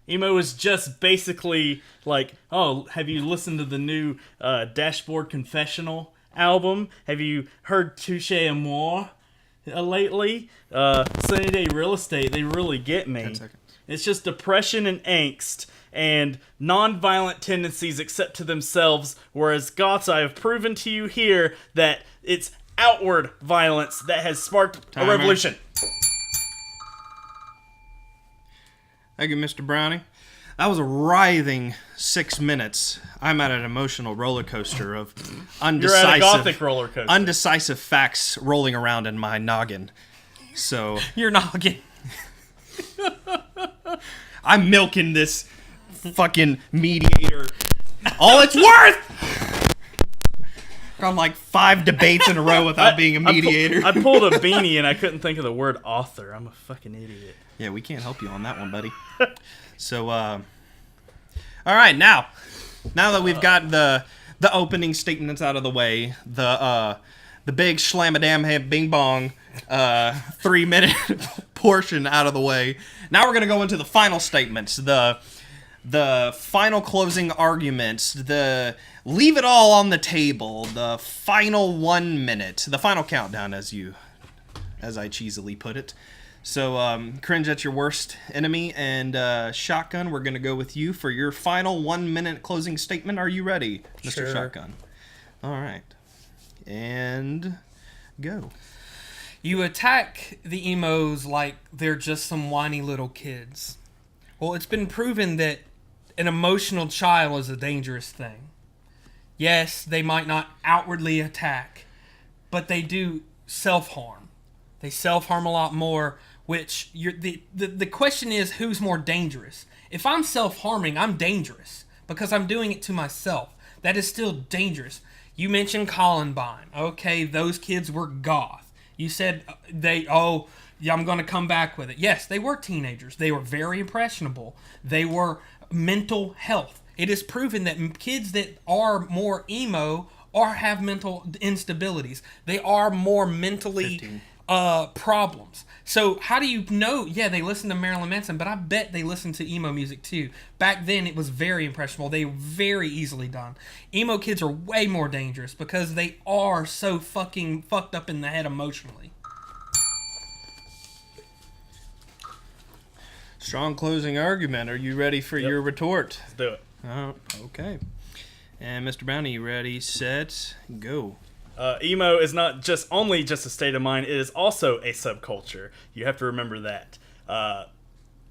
is just basically like, oh, have you listened to the new Dashboard Confessional album? Have you heard Touche Amour lately? Sunny Day Real Estate, they really get me. 10 seconds. It's just depression and angst and non-violent tendencies except to themselves, whereas goths, I have proven to you here that it's outward violence that has sparked a revolution. Thank you, Mr. Brownie. That was a writhing 6 minutes. I'm at an emotional roller coaster of undecisive, You're at a gothic roller coaster. Undecisive facts rolling around in my noggin. So You're noggin. I'm milking this fucking mediator all it's worth. Gone like 5 debates in a row without being a mediator. I pulled a Beanie and I couldn't think of the word author. I'm a fucking idiot. Yeah, we can't help you on that one, buddy. So, all right, now that we've got the opening statements out of the way, the big slam-a-dam bing bong 3-minute portion out of the way, now we're gonna go into the final statements, the final closing arguments, the leave it all on the table, the final 1 minute, the final countdown, as I cheesily put it. So, Cringe at your worst enemy, and Shotgun, we're going to go with you for your final 1 minute closing statement. Are you ready, Mr. Sure. Shotgun? All right. And go. You attack the emos like they're just some whiny little kids. Well, it's been proven that an emotional child is a dangerous thing. Yes, they might not outwardly attack, but they do self-harm. They self-harm a lot more, which the question is, who's more dangerous? If I'm self-harming, I'm dangerous because I'm doing it to myself. That is still dangerous. You mentioned Columbine. Okay, those kids were goth. You said I'm going to come back with it. Yes, they were teenagers. They were very impressionable. They were mental health. It is proven that kids that are more emo or have mental instabilities. They are more mentally problems. So how do you know? Yeah, they listen to Marilyn Manson, but I bet they listen to emo music too. Back then, it was very impressionable. They were very easily done. Emo kids are way more dangerous because they are so fucking fucked up in the head emotionally. Strong closing argument. Are you ready for your retort? Let's do it. Okay. And Mr. Brownie, you ready, set, go. Emo is not only just a state of mind, it is also a subculture. You have to remember that.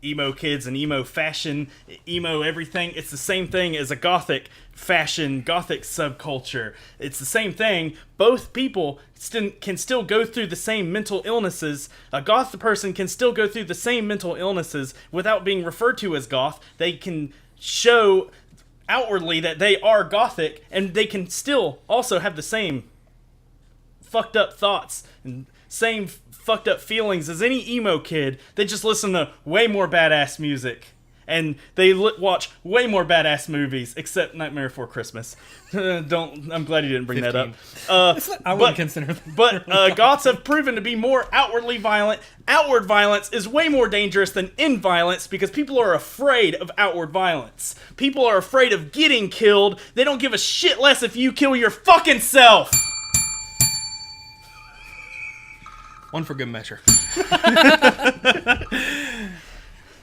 Emo kids and emo fashion, emo everything, it's the same thing as a gothic fashion, gothic subculture. It's the same thing. Both people can still go through the same mental illnesses. A goth person can still go through the same mental illnesses without being referred to as goth. They can show outwardly that they are gothic, and they can still also have the same fucked up thoughts and same fucked up feelings as any emo kid. They just listen to way more badass music, and they watch way more badass movies, except Nightmare Before Christmas. I'm glad you didn't bring that up. I wouldn't consider that. But goths have proven to be more outwardly violent. Outward violence is way more dangerous than in violence because people are afraid of outward violence. People are afraid of getting killed. They don't give a shit less if you kill your fucking self. One for good measure.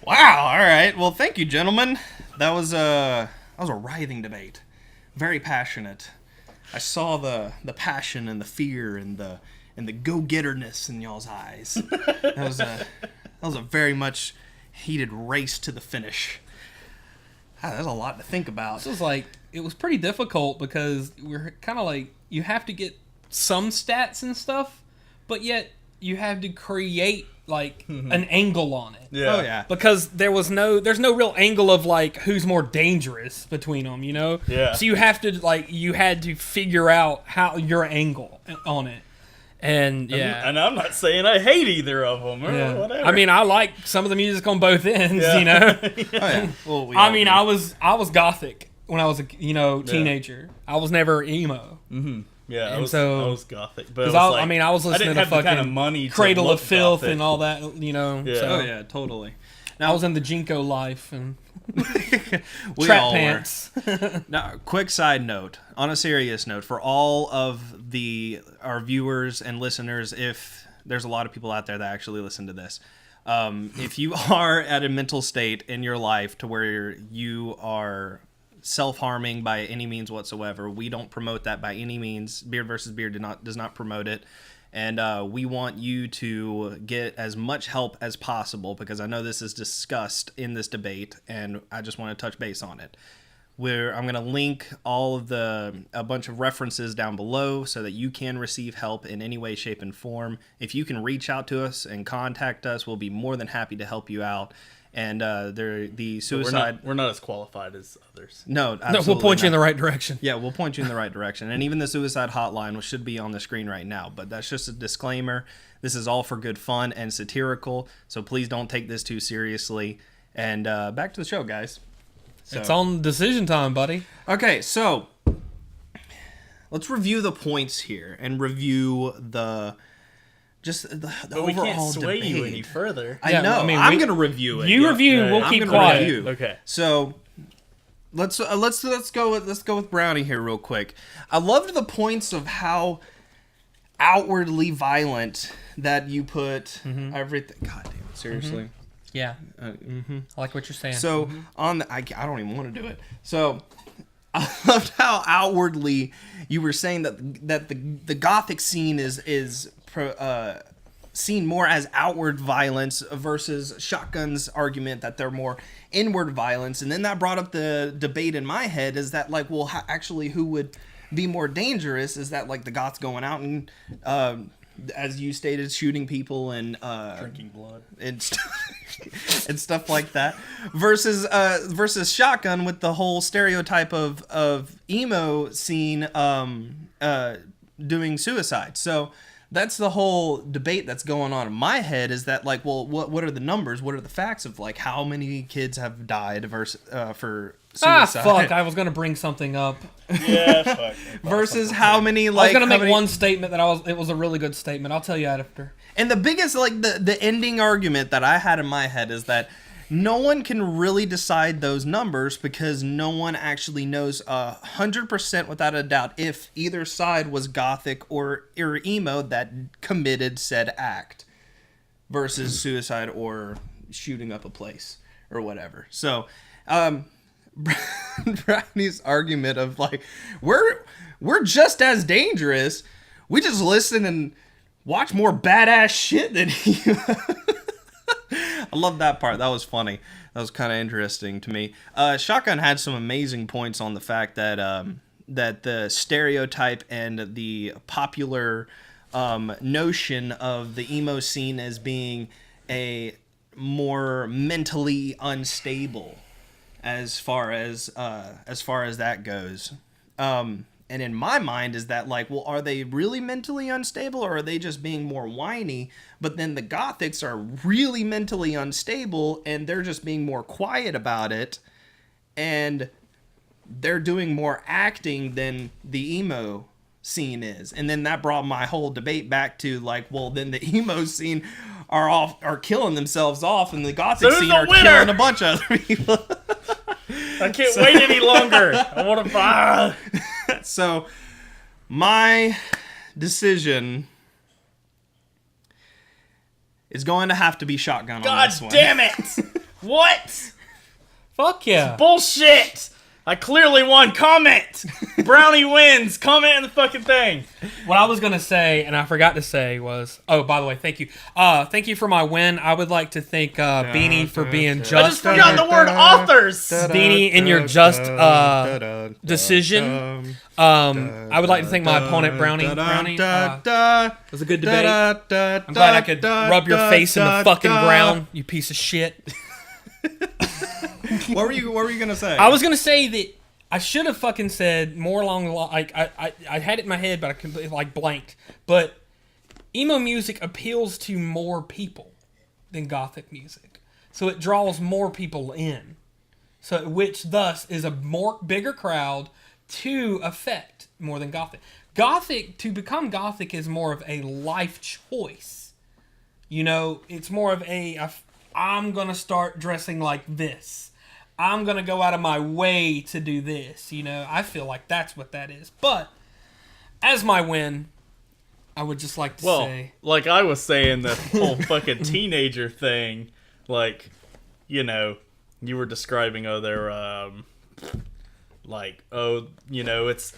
Wow. All right. Well, thank you, gentlemen. That was a writhing debate. Very passionate. I saw the passion and the fear and the go-getterness in y'all's eyes. That was a very much heated race to the finish. That's a lot to think about. It was pretty difficult because we're kind of like, you have to get some stats and stuff, but yet you have to create like an angle on it. Yeah. Oh yeah. Because there's no real angle of like who's more dangerous between them, you know? Yeah. So you had to figure out how your angle on it. And yeah. And I'm not saying I hate either of them or whatever. I mean, I like some of the music on both ends, Yeah. you know? Oh yeah. Well, I was gothic when I was a teenager. I was never emo. Mm-hmm. Yeah, And I was gothic, but I was listening didn't to have the fucking kind of money to Cradle look of Filth gothic. and all that, you know. Yeah. So Oh yeah, totally. I was in the Jinko life and We trap all were. pants. Now, quick side note, on a serious note, for all of our viewers and listeners, if there's a lot of people out there that actually listen to this, if you are at a mental state in your life to where you are self-harming by any means whatsoever, we don't promote that by any means. BeardVSBeard does not promote it. And we want you to get as much help as possible because I know this is discussed in this debate, and I just want to touch base on it. I'm going to link a bunch of references down below so that you can receive help in any way, shape, and form. If you can reach out to us and contact us, we'll be more than happy to help you out. And the suicide... We're not as qualified as others. No, No, absolutely we'll point you in not. the right direction. Yeah, we'll point you in the right direction. And even the suicide hotline, which should be on the screen right now. But that's just a disclaimer. This is all for good fun and satirical. So please don't take this too seriously. And back to the show, guys. It's on decision time, buddy. Okay, so let's review the points here and review the But overall we can't sway debate. you any further. I Yeah, know. I mean, I'm going to review it. You review, yeah, we'll I'm keep gonna quiet. review. Okay. So let's go with Brownie here real quick. I loved the points of how outwardly violent that you put everything. God damn it! Seriously. Yeah. I like what you're saying. So on the, I don't even want to do it. So I loved how outwardly you were saying that the gothic scene is seen more as outward violence versus Shotgun's argument that they're more inward violence, and then that brought up the debate in my head: is that like, well, actually, who would be more dangerous? Is that like the goths going out and as you stated, shooting people and Drinking blood. and and stuff like that, versus Shotgun with the whole stereotype of emo scene doing suicide. So that's the whole debate that's going on in my head, is that like, well, what are the numbers? What are the facts of like how many kids have died for suicide? Fuck, I was going to bring something up. Yeah, fuck. Versus how many I was like going to how make many- one statement that it was a really good statement. I'll tell you after. And the biggest, like, the ending argument that I had in my head is that no one can really decide those numbers because no one actually knows 100% without a doubt if either side was gothic or emo that committed said act versus suicide or shooting up a place or whatever. So, Brownie's argument of like, we're just as dangerous. We just listen and watch more badass shit than you. I love that part. That was funny. That was kind of interesting to me. Shotgun had some amazing points on the fact that that the stereotype and the popular notion of the emo scene as being a more mentally unstable as far as that goes. And in my mind is that like, well, are they really mentally unstable or are they just being more whiny? But then the gothics are really mentally unstable and they're just being more quiet about it. And they're doing more acting than the emo scene is. And then that brought my whole debate back to like, well, then the emo scene are killing themselves off and the gothic Who's scene the are winner? killing a bunch of other people. I can't wait any longer. I want to. So, my decision is going to have to be Shotgun on God this one. damn it! What? Fuck yeah. Bullshit! I clearly won. Comment. Brownie wins. Comment in the fucking thing. What I was going to say, and I forgot to say, was... Oh, by the way, thank you. Thank you for my win. I would like to thank Beanie for being I just just... forgot the word authors. Beanie, in your just decision. I would like to thank my opponent, Brownie. Brownie, it was a good debate. I'm glad I could rub your face in the fucking ground, you piece of shit. What were you gonna say? I was gonna say that I should have fucking said more along the line. Like I had it in my head, but I completely like blanked. But emo music appeals to more people than gothic music, so it draws more people in. So which thus is a bigger crowd to affect more than gothic. Gothic, to become gothic, is more of a life choice. You know, it's more of I'm gonna start dressing like this. I'm going to go out of my way to do this, you know? I feel like that's what that is. But, as my win, I would just like to say... like I was saying, the whole fucking teenager thing, like, you know, you were describing, they're, like, you know, it's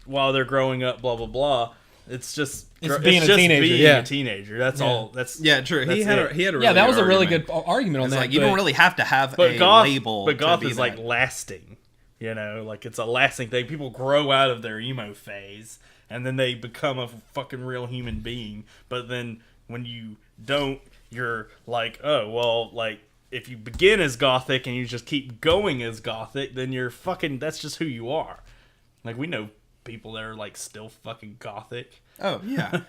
while they're growing up, blah, blah, blah. It's just being a teenager. That's all. That's true. He had a really that was a really argument. good argument on It's that. like you don't really have to have a label. But goth to be is like that. lasting. You know, like it's a lasting thing. People grow out of their emo phase, and then they become a fucking real human being. But then when you don't, you're like, oh well, like if you begin as gothic and you just keep going as gothic, then you're fucking. That's just who you are. Like we know people that are like still fucking gothic. Oh yeah.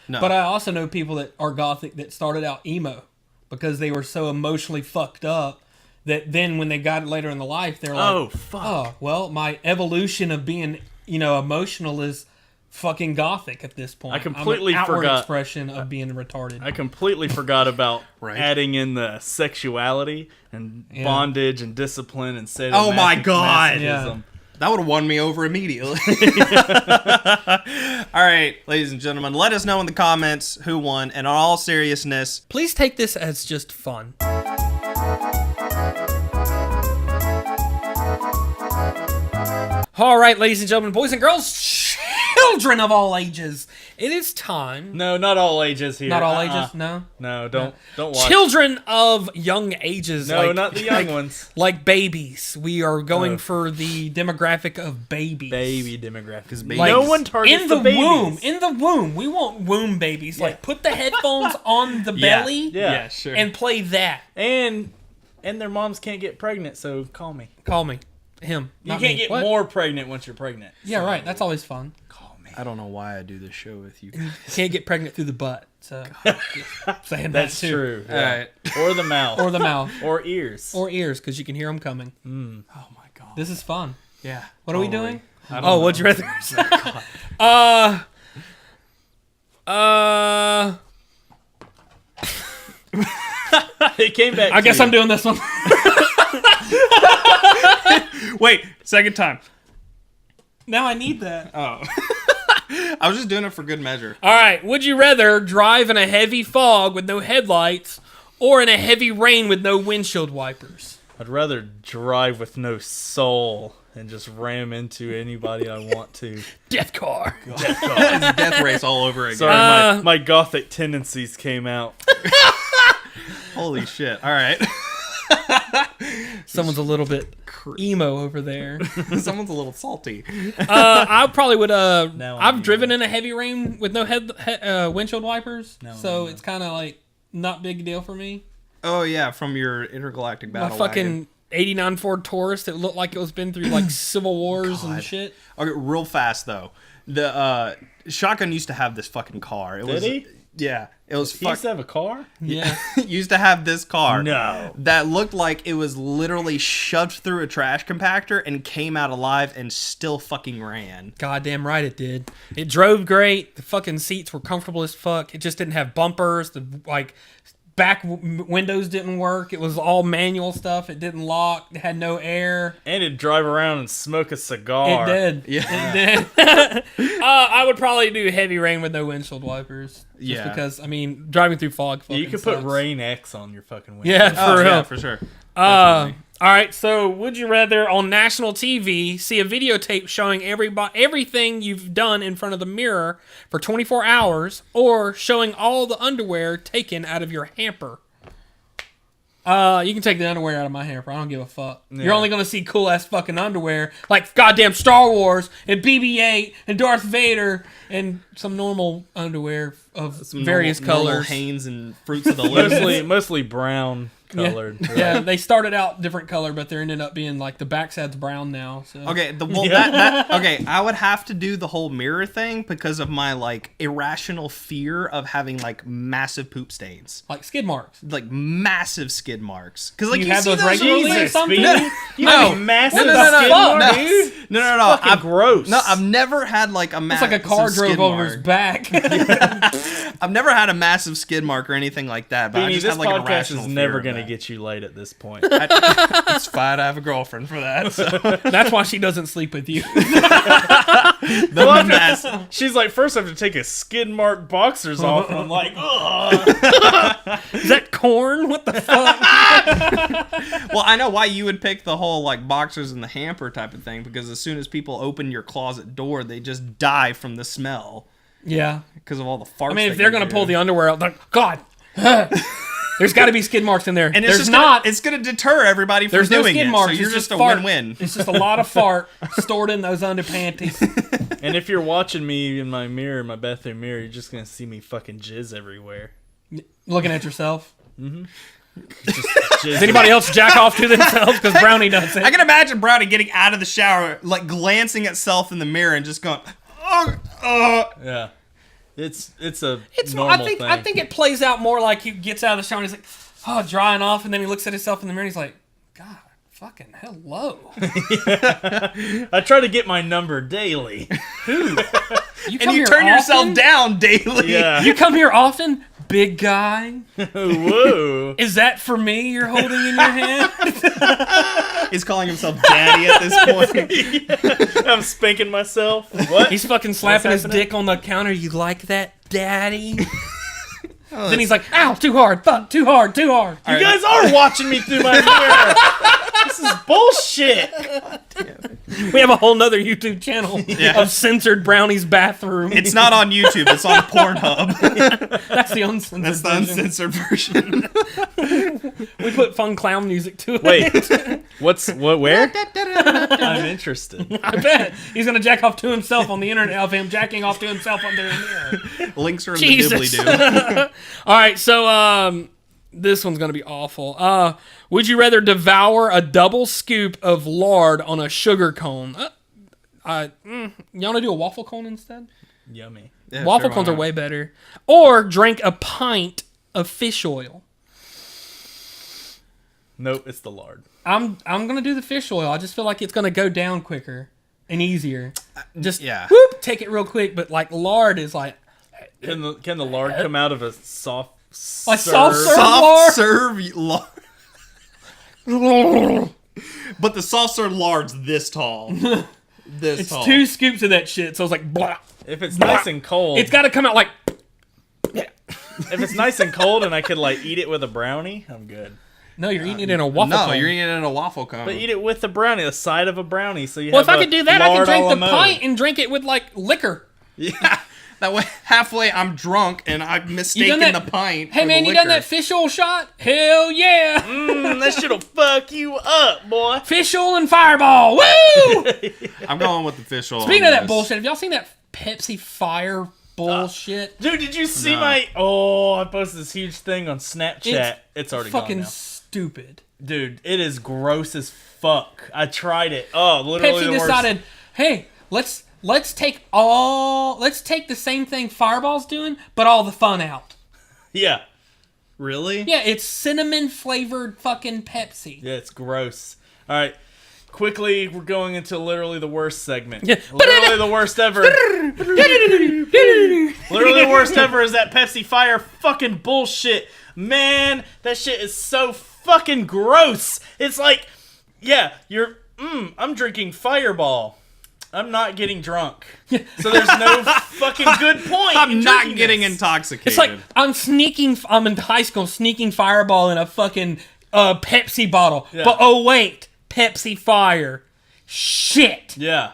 No. But I also know people that are gothic that started out emo because they were so emotionally fucked up that then when they got it later in the life, they're like, Oh fuck. oh, well, my evolution of being, you know, emotional is fucking gothic at this point. I completely I'm an outward forgot- expression of being retarded. I completely forgot about Right. adding in the sexuality and bondage and discipline and Oh my God. masochism. That would have won me over immediately. All right, ladies and gentlemen, let us know in the comments who won. And in all seriousness, Please take this as just fun. All right, ladies and gentlemen, boys and girls, children of all ages, It is time. No, not all ages here. Not all ages. No. No, don't watch. Children of young ages. No, like, not the young ones. Like babies. We are going for the demographic of babies. Baby demographic. Because Like, no one targets in the babies. womb. In the womb. We want womb babies. Like, put the headphones on the belly Yeah. sure. and play that. And their moms can't get pregnant, so call me. Call me. Him. You not can't me. get What? more pregnant once you're pregnant. Yeah, right. That's always fun. Call me. I don't know why I do this show with you. You can't get pregnant through the butt. So, just saying That's that too. true. All right. Or the mouth. Or the mouth. Or ears. Or ears, because you can hear them coming. Oh my god. This is fun. Yeah. What are we doing? I don't Oh, know. what'd you rather? It came back. I guess I'm doing this one. Wait, second time. Now I need that. Oh. I was just doing it for good measure. All right. Would you rather drive in a heavy fog with no headlights or in a heavy rain with no windshield wipers? I'd rather drive with no soul and just ram into anybody I want to. Death car. It's death race all over again. Sorry, my gothic tendencies came out. Holy shit. All right. Someone's a little bit emo over there. Someone's a little salty. I probably would. Now I've I'm driven in a heavy rain with no windshield wipers, No, so no. it's kind of like not big deal for me. Oh yeah, from your intergalactic My battle fucking wagon. '89 Ford Taurus that looked like it was been through like civil wars and God. shit. Okay, real fast though. The Shotgun used to have this fucking car. It Did was he? Yeah, it was He used to have a car? Yeah. used to have this car. No. That looked like it was literally shoved through a trash compactor and came out alive and still fucking ran. Goddamn right it did. It drove great. The fucking seats were comfortable as fuck. It just didn't have bumpers. The like back windows didn't work. It was all manual stuff. It didn't lock. It had no air. And he'd drive around and smoke a cigar. It did. Yeah. It did. I would probably do heavy rain with no windshield wipers. Just Yeah. because, I mean, driving through fog fucking You could sucks. put Rain X on your fucking window. Yeah, for real. Yeah, for sure. All right, so would you rather on national TV see a videotape showing everything you've done in front of the mirror for 24 hours or showing all the underwear taken out of your hamper? You can take the underwear out of my hamper. I don't give a fuck. Yeah. You're only going to see cool-ass fucking underwear like goddamn Star Wars and BB-8 and Darth Vader and some normal underwear of Some various normal colors. Hanes and Fruits of the Loom. Mostly brown colored. Yeah, they started out different color, but they ended up being like the backside's brown now. So. Okay, that I would have to do the whole mirror thing because of my like irrational fear of having like massive poop stains, Like skid marks. like massive skid marks. Because like You you have see those those regularly or really- something? You No. have a massive No, no, no, skid no, mark, no. dude. No, Fucking I've, gross. No, I've never had like a It's massive like a car drove skid over mark. his back. I've never had a massive skid mark or anything like that. But I Beanie, just this have like an podcast irrational is fear never of going to that. get you laid at this point. It's fine. I have a girlfriend for that. So. That's why she doesn't sleep with you. The mess. She's like, first I have to take a skid mark boxers off. And I'm like, ugh. Is that corn? What the fuck? Well, I know why you would pick the whole like boxers in the hamper type of thing because as soon as people open your closet door, they just die from the smell Yeah. because of all the farts. I mean, if that they're you gonna do. pull the underwear out, like, God, there's got to be skid marks in there. and it's There's just not. it's gonna deter everybody from There's no doing skid it. marks. So you're It's just a fart. win-win. It's just a lot of fart stored in those underpanties. And if you're watching me in my mirror, my bathroom mirror, you're just going to see me fucking jizz everywhere. Looking at yourself. Just jizz. Does anybody else jack off to themselves? Because Brownie does it. I can imagine Brownie getting out of the shower, like glancing at self in the mirror and just going, Yeah. It's a It's. normal I think. thing. I think it plays out more like he gets out of the shower and he's like, oh, drying off, and then he looks at himself in the mirror and he's like, God, fucking hello. I try to get my number daily. You and come you here turn yourself often? down daily. Yeah. You come here often, big guy. Whoa. Is that for me you're holding in your hand? He's calling himself daddy at this point. I'm spanking myself. What? He's fucking slapping his happening? dick on the counter. You like that, daddy? Then he's like, ow, too hard, fuck, too hard, too hard. You guys are watching me through my mirror. This is bullshit. We have a whole nother YouTube channel of censored Brownie's bathroom. It's not on YouTube. It's on Pornhub. That's the uncensored That's the version. uncensored version. We put fun clown music to it. Wait, where? I'm interested. I bet. He's going to jack off to himself on the internet of him jacking off to himself under a mirror. Links are in Jesus. the dibbly-doo. All right, so this one's going to be awful. Would you rather devour a double scoop of lard on a sugar cone? You want to do a waffle cone instead? Yummy. Yeah, Waffle sure, cones why are not? way better. Or drink a pint of fish oil. Nope, it's the lard. I'm gonna do the fish oil. I just feel like it's gonna go down quicker and easier. Just whoop, take it real quick. But like lard is like Can the lard come out of a soft Like soft serve Soft lard? serve lard. But the soft serve lard's this tall. This It's tall. 2 scoops of that shit. So it's like blah. If it's nice and cold, It's got to come out like. if it's nice and cold, and I could like eat it with a brownie, I'm good. No, you're eating it in a waffle No, cone. you're eating it in a waffle cone. But eat it with the brownie, the side of a brownie, so you. Well, if have I a could do that, I could lard drink a the la mode. pint and drink it with like liquor. Yeah. That way, halfway I'm drunk and I'm mistaken that- the pint. Hey for man, the you done liquor. that fish oil shot? Hell yeah! That shit'll fuck you up, boy. Fish oil and Fireball. Woo! I'm going with the fish oil. Speaking on of that this. bullshit, have y'all seen that Pepsi Fire bullshit? Dude, did you see No. my? Oh, I posted this huge thing on Snapchat. It's already gone fucking now. stupid. Dude, it is gross as fuck. I tried it. Oh, literally Pepsi the decided, hey, let's take the same thing Fireball's doing, but all the fun out. Yeah, Really? Yeah, it's cinnamon flavored fucking Pepsi. yeah, it's gross. All right, quickly, we're going into literally the worst segment. Yeah. Literally the worst ever. Literally the worst ever is that Pepsi Fire fucking bullshit. Man, that shit is so fucking gross. It's like, yeah, I'm drinking Fireball. I'm not getting drunk. So there's no fucking good point. I'm in not drinking getting this. intoxicated. It's like I'm in high school sneaking Fireball in a fucking Pepsi bottle. Yeah. But oh wait, Pepsi Fire. Shit. Yeah.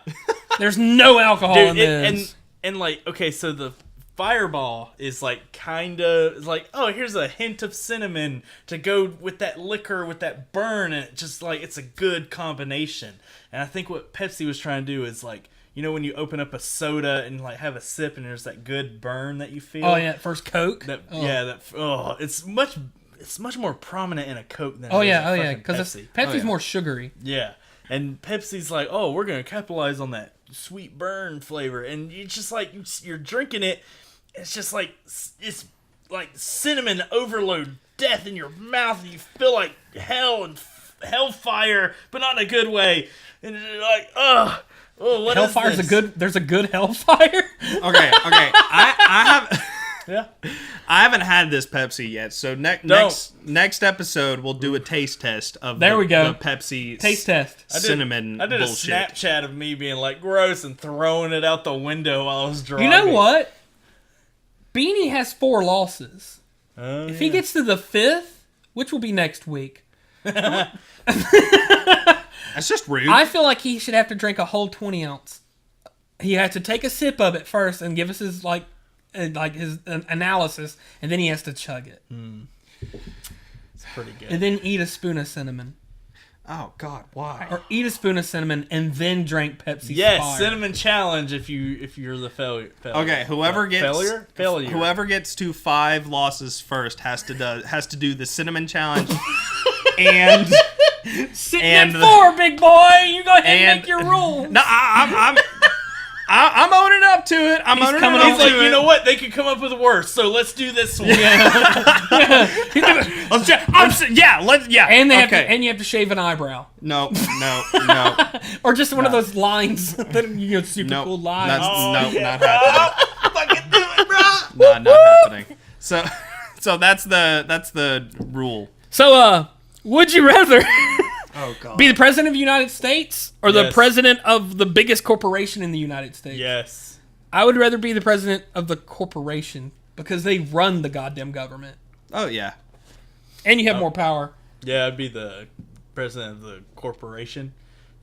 There's no alcohol in this. And like, okay, so the Fireball is like kind of like, oh, here's a hint of cinnamon to go with that liquor, with that burn, and it just like, it's a good combination. And I think what Pepsi was trying to do is like, you know, when you open up a soda and like have a sip and there's that good burn that you feel. Oh yeah, first Coke. That Oh. yeah, it's much more prominent in a Coke than Oh it is yeah, in fucking because Pepsi. Pepsi's yeah. more sugary. Yeah. And Pepsi's like, oh, we're going to capitalize on that sweet burn flavor. And you just like, you're drinking it. It's just like, it's like cinnamon overload death in your mouth. And you feel like hell and hellfire, but not in a good way. And you're like, what is Hellfire's this? there's a good Hellfire. okay. I have. Yeah. I haven't had this Pepsi yet, so next episode we'll do a taste test of There we go. the Pepsi Taste test. cinnamon I did bullshit. a Snapchat of me being like gross and throwing it out the window while I was driving. You know what? Beanie has 4 losses. Oh, If he gets to the 5th, which will be next week, That's just rude. I feel like he should have to drink a whole 20 ounce. He has to take a sip of it first and give us his his analysis, and then he has to chug it, it's pretty good. and then eat a spoon of cinnamon, oh God, why? or eat a spoon of cinnamon and then drink Pepsi. Yes, Fire. cinnamon challenge if you're the failure. Okay, whoever gets failure. whoever gets to 5 losses first has to do the cinnamon challenge, and Sitting and at the- 4, big boy. You go ahead and and- make your rule. no, I'm owning up to it. I'm owning coming up He's to like, it. you know what? They could come up with worse, so let's do this one. Let's yeah. And they have okay. to, and you have to shave an eyebrow, No. or just one of those lines that super No, cool lines. that's yeah. not happening. Fucking do it, bro. Not happening. So that's the rule. So, would you rather Oh God. be the president of the United States or the Yes. president of the biggest corporation in the United States? Yes. I would rather be the president of the corporation because they run the goddamn government, Oh yeah. and you have more power. Yeah, I'd be the president of the corporation.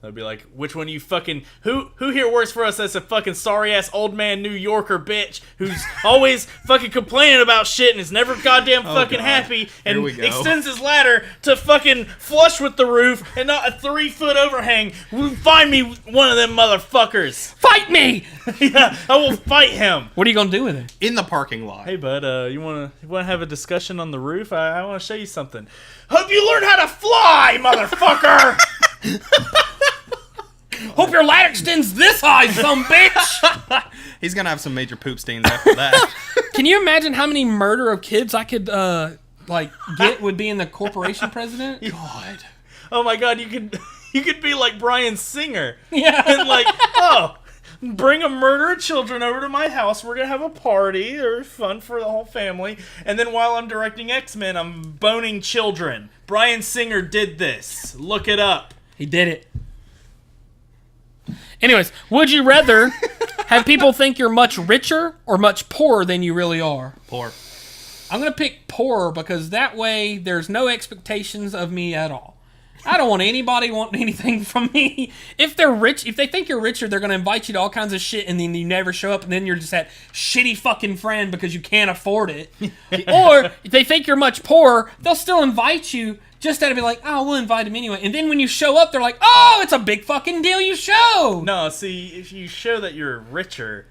I'd be like, which one of you fucking... Who here works for us as a fucking sorry-ass old man New Yorker bitch who's always fucking complaining about shit and is never goddamn fucking God. happy and Here we go. extends his ladder to fucking flush with the roof and not a 3-foot overhang? Find me one of them motherfuckers. Fight me! Yeah, I will fight him. What are you gonna do with it? In the parking lot. Hey, bud, you wanna have a discussion on the roof? I want to show you something. Hope you learn how to fly, motherfucker! Hope your ladder extends this high, some bitch! He's gonna have some major poop stains after that. Can you imagine how many murder of kids I could get would be in the corporation president? God. Oh my God, you could be like Bryan Singer. Yeah. And like, oh, bring a murder of children over to my house. We're gonna have a party. They're fun for the whole family. And then while I'm directing X-Men, I'm boning children. Bryan Singer did this. Look it up. He did it. Anyways, would you rather have people think you're much richer or much poorer than you really are? Poor. I'm going to pick poorer because that way there's no expectations of me at all. I don't want anybody wanting anything from me. If they're rich, if they think you're richer, they're going to invite you to all kinds of shit and then you never show up and then you're just that shitty fucking friend because you can't afford it. Or if they think you're much poorer, they'll still invite you just to be like, oh, we'll invite him anyway. And then when you show up, they're like, oh, it's a big fucking deal you showed. No, see, if you show that you're richer,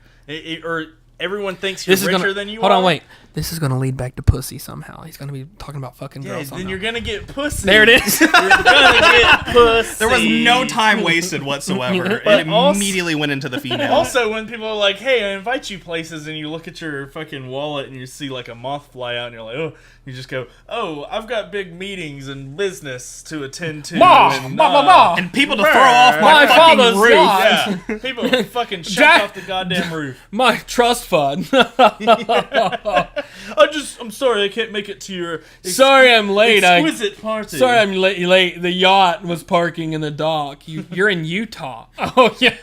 or everyone thinks you're richer than you are. Hold on, wait. This is going to lead back to pussy somehow. He's going to be talking about fucking Yeah, girls. then somehow. you're gonna get pussy. There it is. You're gonna get pussy. There was no time wasted whatsoever. But It also- immediately went into the female. Also, when people are like, hey, I invite you places, and you look at your fucking wallet and you see like a moth fly out, and you're like, oh, you just go, oh, I've got big meetings and business to attend to. Ma, and, ma, ma, ma. and people to throw off my, My fucking father's roof. yacht. Yeah, people fucking jump Jack- off the goddamn roof. My trust fund. I'm sorry, I can't make it to your Sorry I'm late. exquisite party. Sorry I'm late. The yacht was parking in the dock. You're in Utah. Oh, yeah.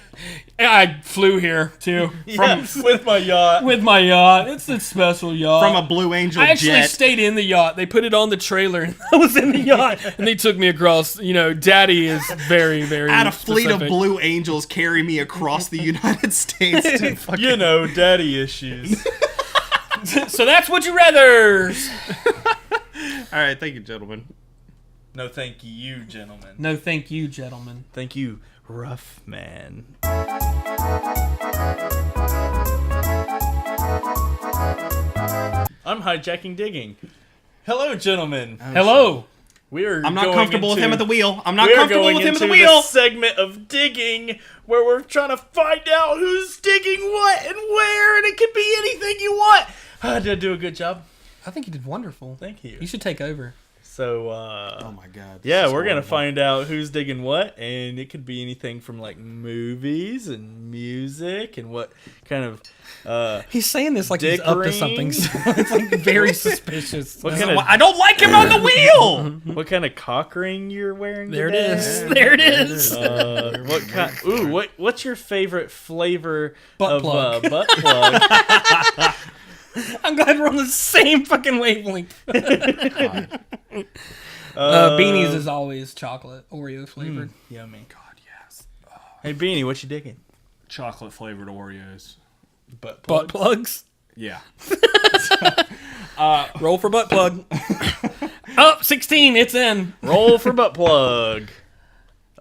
I flew here, too. Yeah, with my yacht. With my yacht. It's a special yacht. From a Blue Angel I actually jet. stayed in the yacht. They put it on the trailer, and I was in the yacht. And they took me across. You know, Daddy is very, very I had a fleet specific. of Blue Angels carry me across the United States to fucking... You know, daddy issues. So that's what you rather. All right, thank you, gentlemen. No, thank you, gentlemen. No, thank you, gentlemen. Thank you, rough man. I'm hijacking digging. Hello, gentlemen. Hello. We are. I'm not going comfortable with into- him at the wheel. I'm not we are comfortable going with him at the into wheel. segment of digging where we're trying to find out who's digging what and where, and it could be anything you want. Did I do a good job? I think you did wonderful. Thank you. You should take over. So, Oh my god. yeah, this is we're gonna horrible. find out who's digging what, and it could be anything from like movies and music and what kind of He's saying this like he's up to something. Dickering. So it's like very suspicious. what kind of I don't like him on the wheel. what kind of cock ring you're wearing. There it today? is. There it is. What kind? Ooh, what's your favorite flavor Butt of plug. butt plug? I'm glad we're on the same fucking wavelength. Beanies is always chocolate, Oreo flavored. Yummy. God, yes. Hey Beanie, what you digging? Chocolate flavored Oreos. Butt Butt plugs. Yeah. Roll for butt plug. Oh, 16. It's in. Roll for butt plug.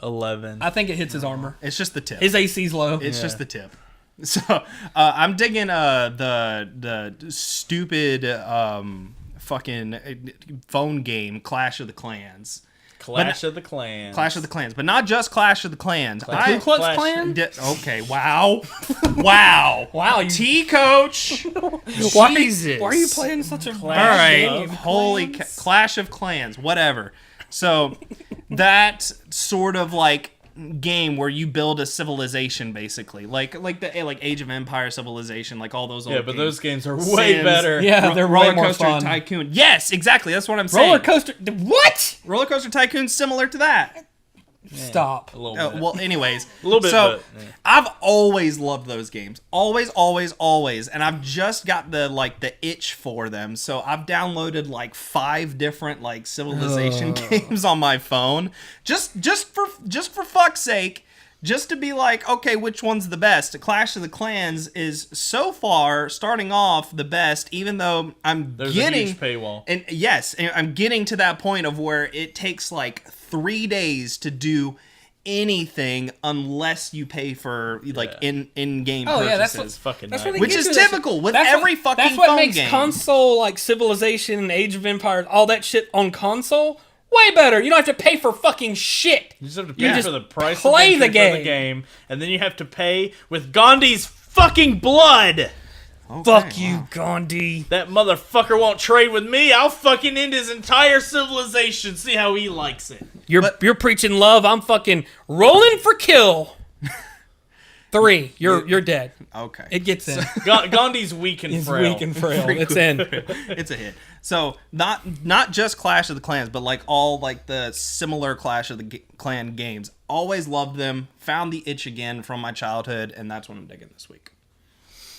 11. I think it hits his armor. It's just the tip. His AC's low. It's just the tip. So I'm digging the stupid fucking phone game Clash of the Clans. Clash of the Clans. Clash of the Clans, but not just Clash of the Clans. Ku Klux Clash- Klan? Okay, wow, wow, Wow, you- T coach. Why Jesus. are you playing such a All right, of holy Clash of Clans, whatever. So that sort of like game where you build a civilization, basically, like Age of Empire civilization, like all those old Yeah, but games. those games are way Sims, better. Yeah, they're way Roller more Coaster fun. Tycoon. Yes, exactly. That's what I'm saying. Roller coaster. What? Roller Coaster Tycoon's similar to that. Stop. A little bit. Well, anyways, A little bit, So but, yeah. I've always loved those games, always, and I've just got the itch for them. So I've downloaded like 5 different like Civilization games on my phone, just for fuck's sake. Just to be like, okay, which one's the best? Clash of the Clans is so far starting off the best, even though There's a huge paywall. And yes, and I'm getting to that point of where it takes like 3 days to do anything unless you pay for like in-game Oh, purchases. yeah, That's fucking That's nice. what they Which get is to this- typical with that's every what, fucking That's what phone makes game. console like Civilization and Age of Empires, all that shit on console, way better. You don't have to pay for fucking shit. You just have to pay just for the price play of the entry for the game, and then you have to pay with Gandhi's fucking blood. Fuck you, Gandhi. That motherfucker won't trade with me. I'll fucking end his entire civilization. See how he likes it. You're preaching love. I'm fucking rolling for kill. 3. You're dead. Okay. It gets in. Gandhi's weak and It's frail. weak and frail. It's in. It's a hit. So not just Clash of the Clans, but like all like the similar Clash of the Clan games. Always loved them. Found the itch again from my childhood, and that's what I'm digging this week.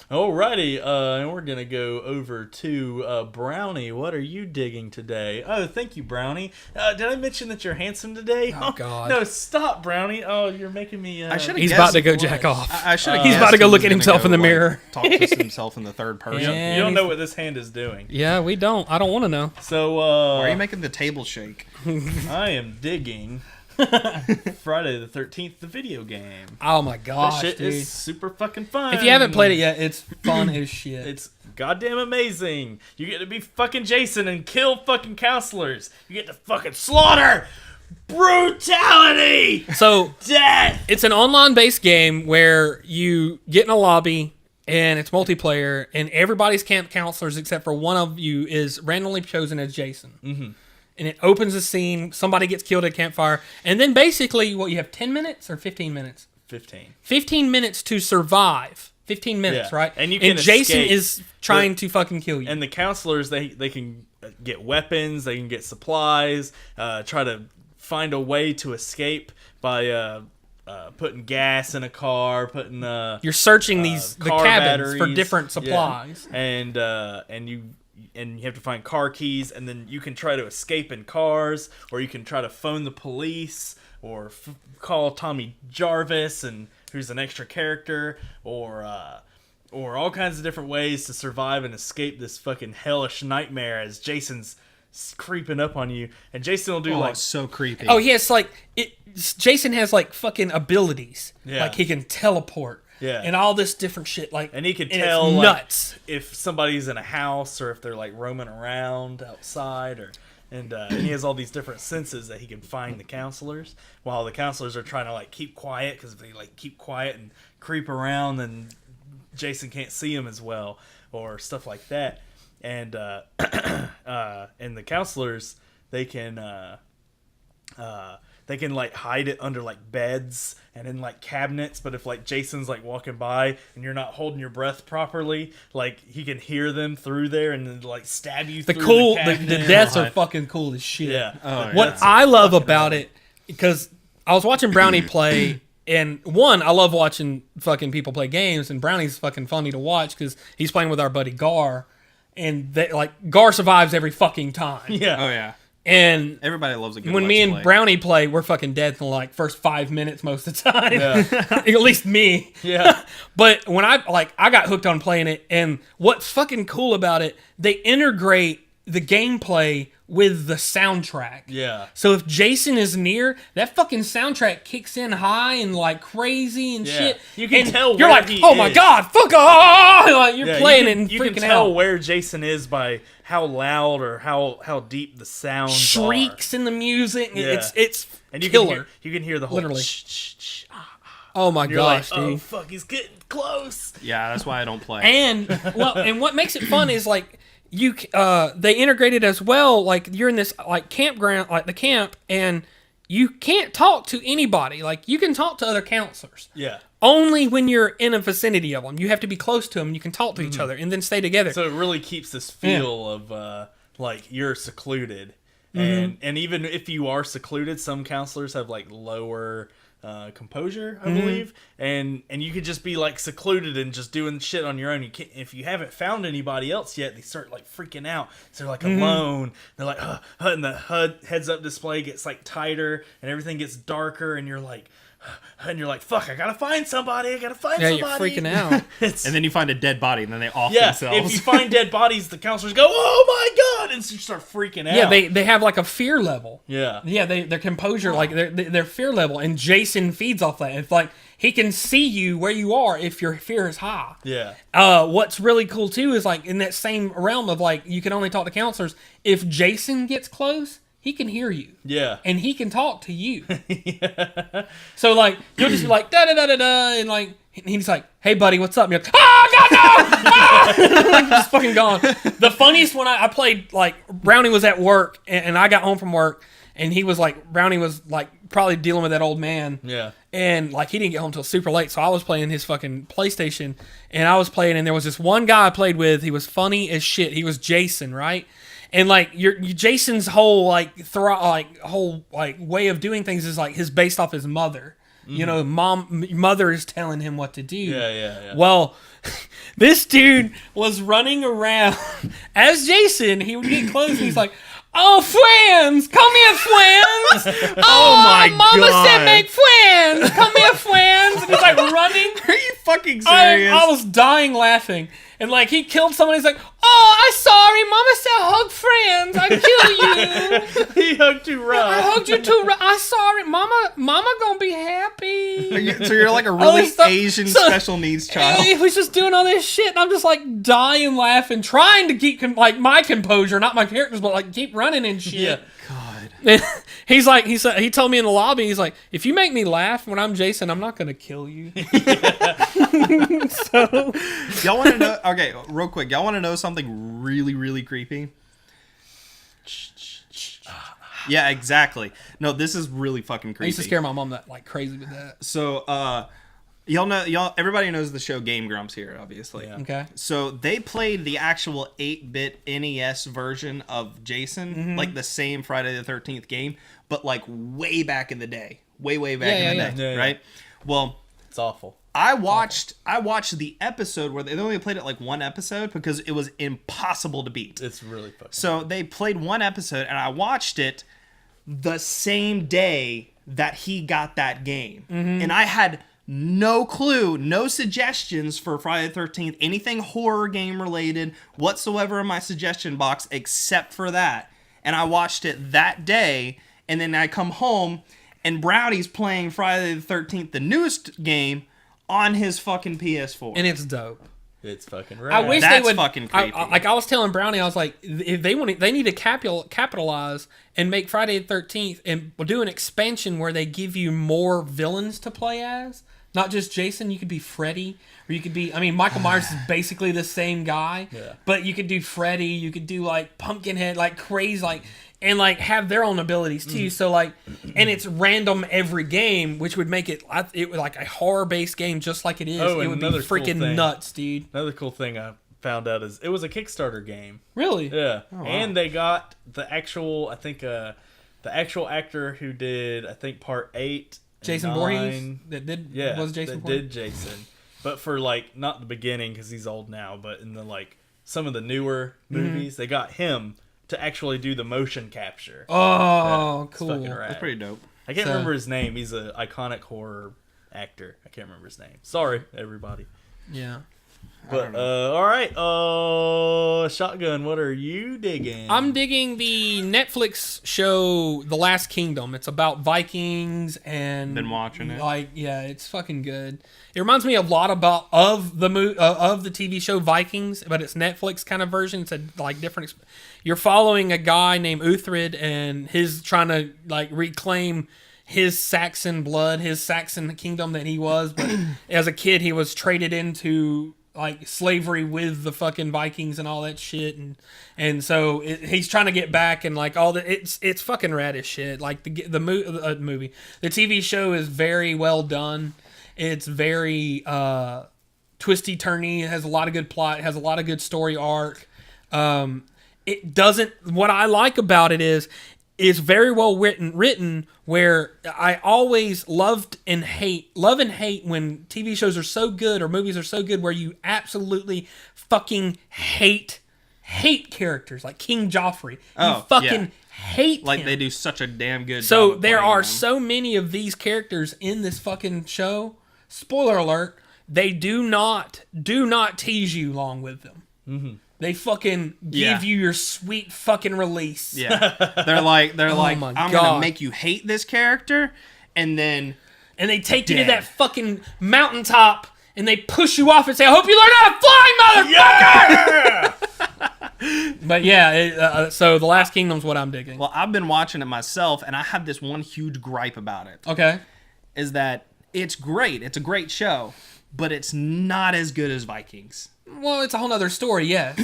Alrighty, and we're gonna go over to Brownie. What are you digging today? Oh, thank you, Brownie. Did I mention that you're handsome today? Oh, God. No, stop, Brownie. Oh, you're making me. I should've He's guessed about to go blush. jack off. I should have. He's about to go look at himself in the mirror. Talk to himself in the third person. Yeah. You don't know what this hand is doing. Yeah, we don't. I don't want to know. So, Why are you making the table shake? I am digging Friday the 13th, the video game. Oh my That gosh, shit dude. is super fucking fun. If you haven't played it yet, it's fun as shit. It's goddamn amazing. You get to be fucking Jason and kill fucking counselors. You get to fucking slaughter. Brutality. So Death. it's an online-based game where you get in a lobby and it's multiplayer, and everybody's camp counselors except for one of you is randomly chosen as Jason. Mm-hmm. And it opens a scene. Somebody gets killed at a campfire, and then basically, what you have 10 minutes or 15 minutes? 15. 15 minutes to survive. 15 minutes, Yeah. right? And you can Jason escape. is trying to fucking kill you. And the counselors, they can get weapons, they can get supplies, try to find a way to escape by putting gas in a car, putting You're searching the car cabins for batteries. different supplies. Yeah. And you have to find car keys, and then you can try to escape in cars, or you can try to phone the police, or call Tommy Jarvis, and who's an extra character, or all kinds of different ways to survive and escape this fucking hellish nightmare as Jason's creeping up on you, and Jason will do Oh, like it's so creepy. Oh, yes, like Jason has like fucking abilities. Yeah. Like he can teleport. Yeah. And all this different shit. Like, and he could and tell it's like, nuts. if somebody's in a house or if they're like roaming around outside, or and he has all these different senses that he can find the counselors, while the counselors are trying to like keep quiet, because if they like keep quiet and creep around, then Jason can't see them as well, or stuff like that. And and the counselors, they can like hide it under like beds and in like cabinets, but if like Jason's like walking by and you're not holding your breath properly, like he can hear them through there and then like stab you The through cool, the the cabinet. deaths are fucking cool as shit. Yeah. Oh, What yeah. I love about it, because I was watching Brownie play, and one, I love watching fucking people play games, and Brownie's fucking funny to watch because he's playing with our buddy Gar, and they, like Gar survives every fucking time. Yeah. Oh yeah. And Everybody loves a good when Let's me and Play. Brownie play, we're fucking dead in like first 5 minutes most of the time. Yeah. At least me. Yeah. But when I got hooked on playing it, and what's fucking cool about it, they integrate the gameplay with the soundtrack. Yeah. So if Jason is near, that fucking soundtrack kicks in high and like crazy and Yeah. shit. You can And tell you're where like, he oh my is. god, fuck off! Like you're Yeah, playing you it and you freaking can tell out. where Jason is by how loud or how deep the sounds Shrieks in the music. Yeah. It's and you killer. can you can hear the whole Literally. shh, shh, shh. Oh my You're gosh, like, oh dude. fuck, he's getting close. Yeah, that's why I don't play. And and what makes it fun is like they integrated as well. Like you're in this like campground, like the camp, and you can't talk to anybody. Like you can talk to other counselors. Yeah. Only when you're in a vicinity of them. You have to be close to them. You can talk to Mm-hmm. each other and then stay together. So it really keeps this feel of like you're secluded, And even if you are secluded, some counselors have like lower composure, I believe, and you could just be like secluded and just doing shit on your own. You can't, if you haven't found anybody else yet, they start like freaking out. So they're like alone. They're like, and the HUD heads up display gets like tighter and everything gets darker, and you're like, fuck, I gotta find somebody. Yeah, somebody. you're freaking out. And then you find a dead body, and then they off Yeah, themselves. if you find dead bodies, the counselors go, "Oh my god!" and so you start freaking out. Yeah, they have like a fear level. Yeah. Their composure, like their fear level, and Jason feeds off that. It's like he can see you where you are if your fear is high. Yeah. What's really cool too is like in that same realm of like you can only talk to counselors. If Jason gets close, he can hear you. Yeah. And he can talk to you. So like you'll just be like da da da da da, and like he's like, "Hey buddy, what's up?" And you're like, "Oh god no!" Ah! Like just fucking gone. The funniest one I played, like Brownie was at work and I got home from work and he was like, Brownie was like probably dealing with that old man. Yeah. And like he didn't get home till super late, so I was playing his fucking PlayStation and I was playing, and there was this one guy I played with. He was funny as shit. He was Jason, right? And like Jason's whole whole way of doing things is like his based off his mother. You know, mother is telling him what to do. Yeah. Well, this dude was running around as Jason. He would get close and he's like, "Oh, friends, come here, friends. Oh, my mama God. said make friends. Come here, friends." And he's like running. Are you fucking serious? I was dying laughing. And like he killed someone. He's like, "Oh, I'm sorry. Mama said hug friends. I kill you. He hugged too I rough. hugged you too. I'm sorry. Mama gonna be happy." So you're like a really so- Asian so- special needs child. He was just doing all this shit, and I'm just like dying laughing, trying to keep like my composure, not my characters, but like keep running and shit. Yeah. And he's like, he told me in the lobby, he's like, "If you make me laugh when I'm Jason, I'm not gonna kill you." So Y'all want to know? Okay, real quick. Y'all want to know something really, really creepy? Yeah, exactly. No, this is really fucking creepy. I used to scare my mom that like crazy with that. So, everybody knows the show Game Grumps here, obviously. Yeah. Okay. So they played the actual 8-bit NES version of Jason, like the same Friday the 13th game, but like way back in the day, way back in the day, Yeah. right? Well, It's awful. I watched the episode where they only played it like one episode because it was impossible to beat. It's really fucking. So they played one episode, and I watched it the same day that he got that game, and I had no clue, no suggestions for Friday the 13th, anything horror game related whatsoever in my suggestion box except for that. And I watched it that day, and then I come home, and Brownie's playing Friday the 13th, the newest game, on his fucking PS4. And it's dope. It's fucking rad. I wish That's they would. fucking creepy. I was telling Brownie, I was like, if they need to capitalize and make Friday the 13th and do an expansion where they give you more villains to play as. Not just Jason, you could be Freddy, or you could be. I mean, Michael Myers is basically the same guy, but you could do Freddy. You could do like Pumpkinhead, like crazy, like. And like have their own abilities too, so like, and it's random every game, which would make it like a horror based game, just like it is. Oh, it and would be another cool freaking thing. nuts, dude. Another cool thing I found out is it was a Kickstarter game. Really? Yeah, and they got the actual, I think, the actual actor who did, I think, part 8. and Jason 9. Voorhees that did was Jason that Voorhees? did Jason, but for like not the beginning because he's old now, but in the like some of the newer movies, they got him to actually do the motion capture. Oh, It's cool. fucking rad. That's pretty dope. I can't So- remember his name. He's an iconic horror actor. I can't remember his name. Sorry, everybody. Yeah. But all right, Shotgun. What are you digging? I'm digging the Netflix show The Last Kingdom. It's about Vikings and Been watching it. Like, yeah, it's fucking good. It reminds me a lot of the TV show Vikings, but it's Netflix kind of version. It's a like different. You're following a guy named Uthred, and his trying to like reclaim his Saxon blood, his Saxon kingdom that he was. But as a kid, he was traded into like slavery with the fucking Vikings and all that shit, and so he's trying to get back and like all the it's fucking rad as shit. Like the movie, the TV show is very well done. It's very twisty turny. It has a lot of good plot. It has a lot of good story arc. It doesn't. What I like about it is is very well written where I always love and hate when TV shows are so good or movies are so good where you absolutely fucking hate characters like King Joffrey. You fucking hate like him. they do such a damn good So job of there playing are them. so many of these characters in this fucking show. Spoiler alert, they do not tease you long with them. Mm-hmm. They fucking give you your sweet fucking release. Yeah. They're like my I'm God. gonna make you hate this character, and then And they take you to Dead. that fucking mountaintop and they push you off and say, I hope you learn how to fly, motherfucker! But yeah, so The Last Kingdom's what I'm digging. well, I've been watching it myself, and I have this one huge gripe about it. Okay. Is that it's great. It's a great show, but it's not as good as Vikings. Well, it's a whole other story, yes.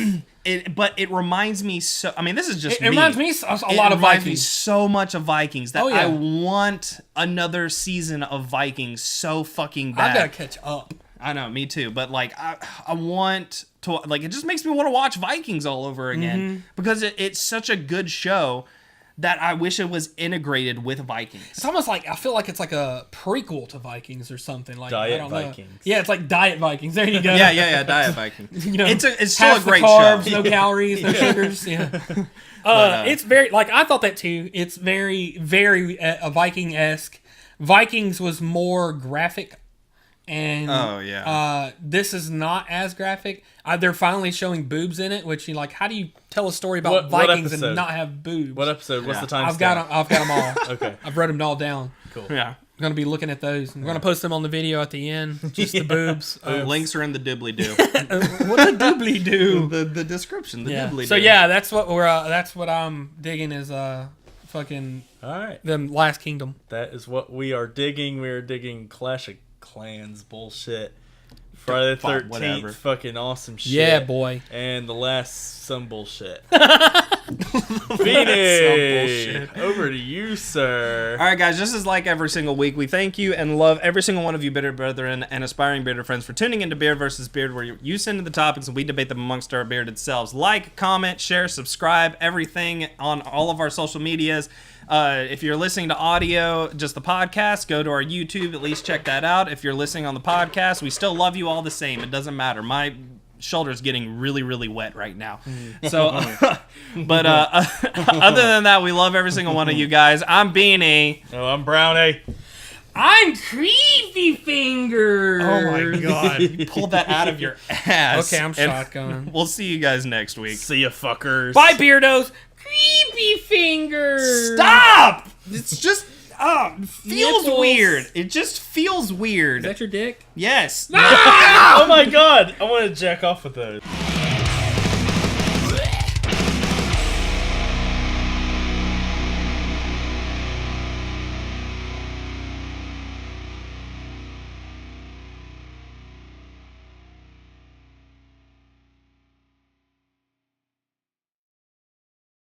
But it reminds me so. I mean, this is just It reminds me a lot of It reminds me Vikings. so much of Vikings that Oh, yeah. I want another season of Vikings so fucking bad. I've got to catch up. I know, me too. But like, I want to like. It just makes me want to watch Vikings all over again because it's such a good show that I wish it was integrated with Vikings. It's almost like, I feel like it's like a prequel to Vikings or something. Like Diet I don't know. Vikings. Yeah, it's like Diet Vikings. There you go. Yeah, Diet Vikings. You know, It's still a half the great carbs, show. no calories, no sugars. Yeah. It's very, like, I thought that too. It's very, very Viking-esque. Vikings was more graphic. And Oh, yeah. this is not as graphic. They're finally showing boobs in it, which you like. How do you tell a story about What Vikings episode? and not have boobs? What episode? What's Yeah. the time? I've got them all. Okay. I've wrote them all down. Cool. Yeah. I'm gonna be looking at those. I'm gonna post them on the video at the end. Just the boobs. Links are in the doobly doo. What a doobly do. the description. The Yeah. doobly So doo. yeah, that's what I'm digging is fucking All right. them Last Kingdom. That is what we are digging. We are digging Clash of Clans bullshit. Friday the Fuck, 13th, whatever. fucking awesome shit. Yeah, boy. And the last some bullshit. Some Beanie, bullshit. over to you, sir. All right, guys, just as like every single week, we thank you and love every single one of you bearded brethren and aspiring bearded friends for tuning into Beard vs. Beard, where you send in the topics and we debate them amongst our bearded selves. Like, comment, share, subscribe, everything on all of our social medias. If you're listening to audio, just the podcast, go to our YouTube, at least check that out. If you're listening on the podcast, we still love you all the same. It doesn't matter. My shoulder's getting really, really wet right now. So, but other than that, we love every single one of you guys. I'm Beanie. Oh, I'm Brownie. I'm Creepy Finger. Oh my god. You pulled that out of your ass. Okay, I'm And shotgun. We'll see you guys next week. See ya, fuckers. Bye, Beardos. Creepy Finger. Stop! It's just feels Nipples. weird. It just feels weird. Is that your dick? Yes. Oh my god! I want to jack off with those.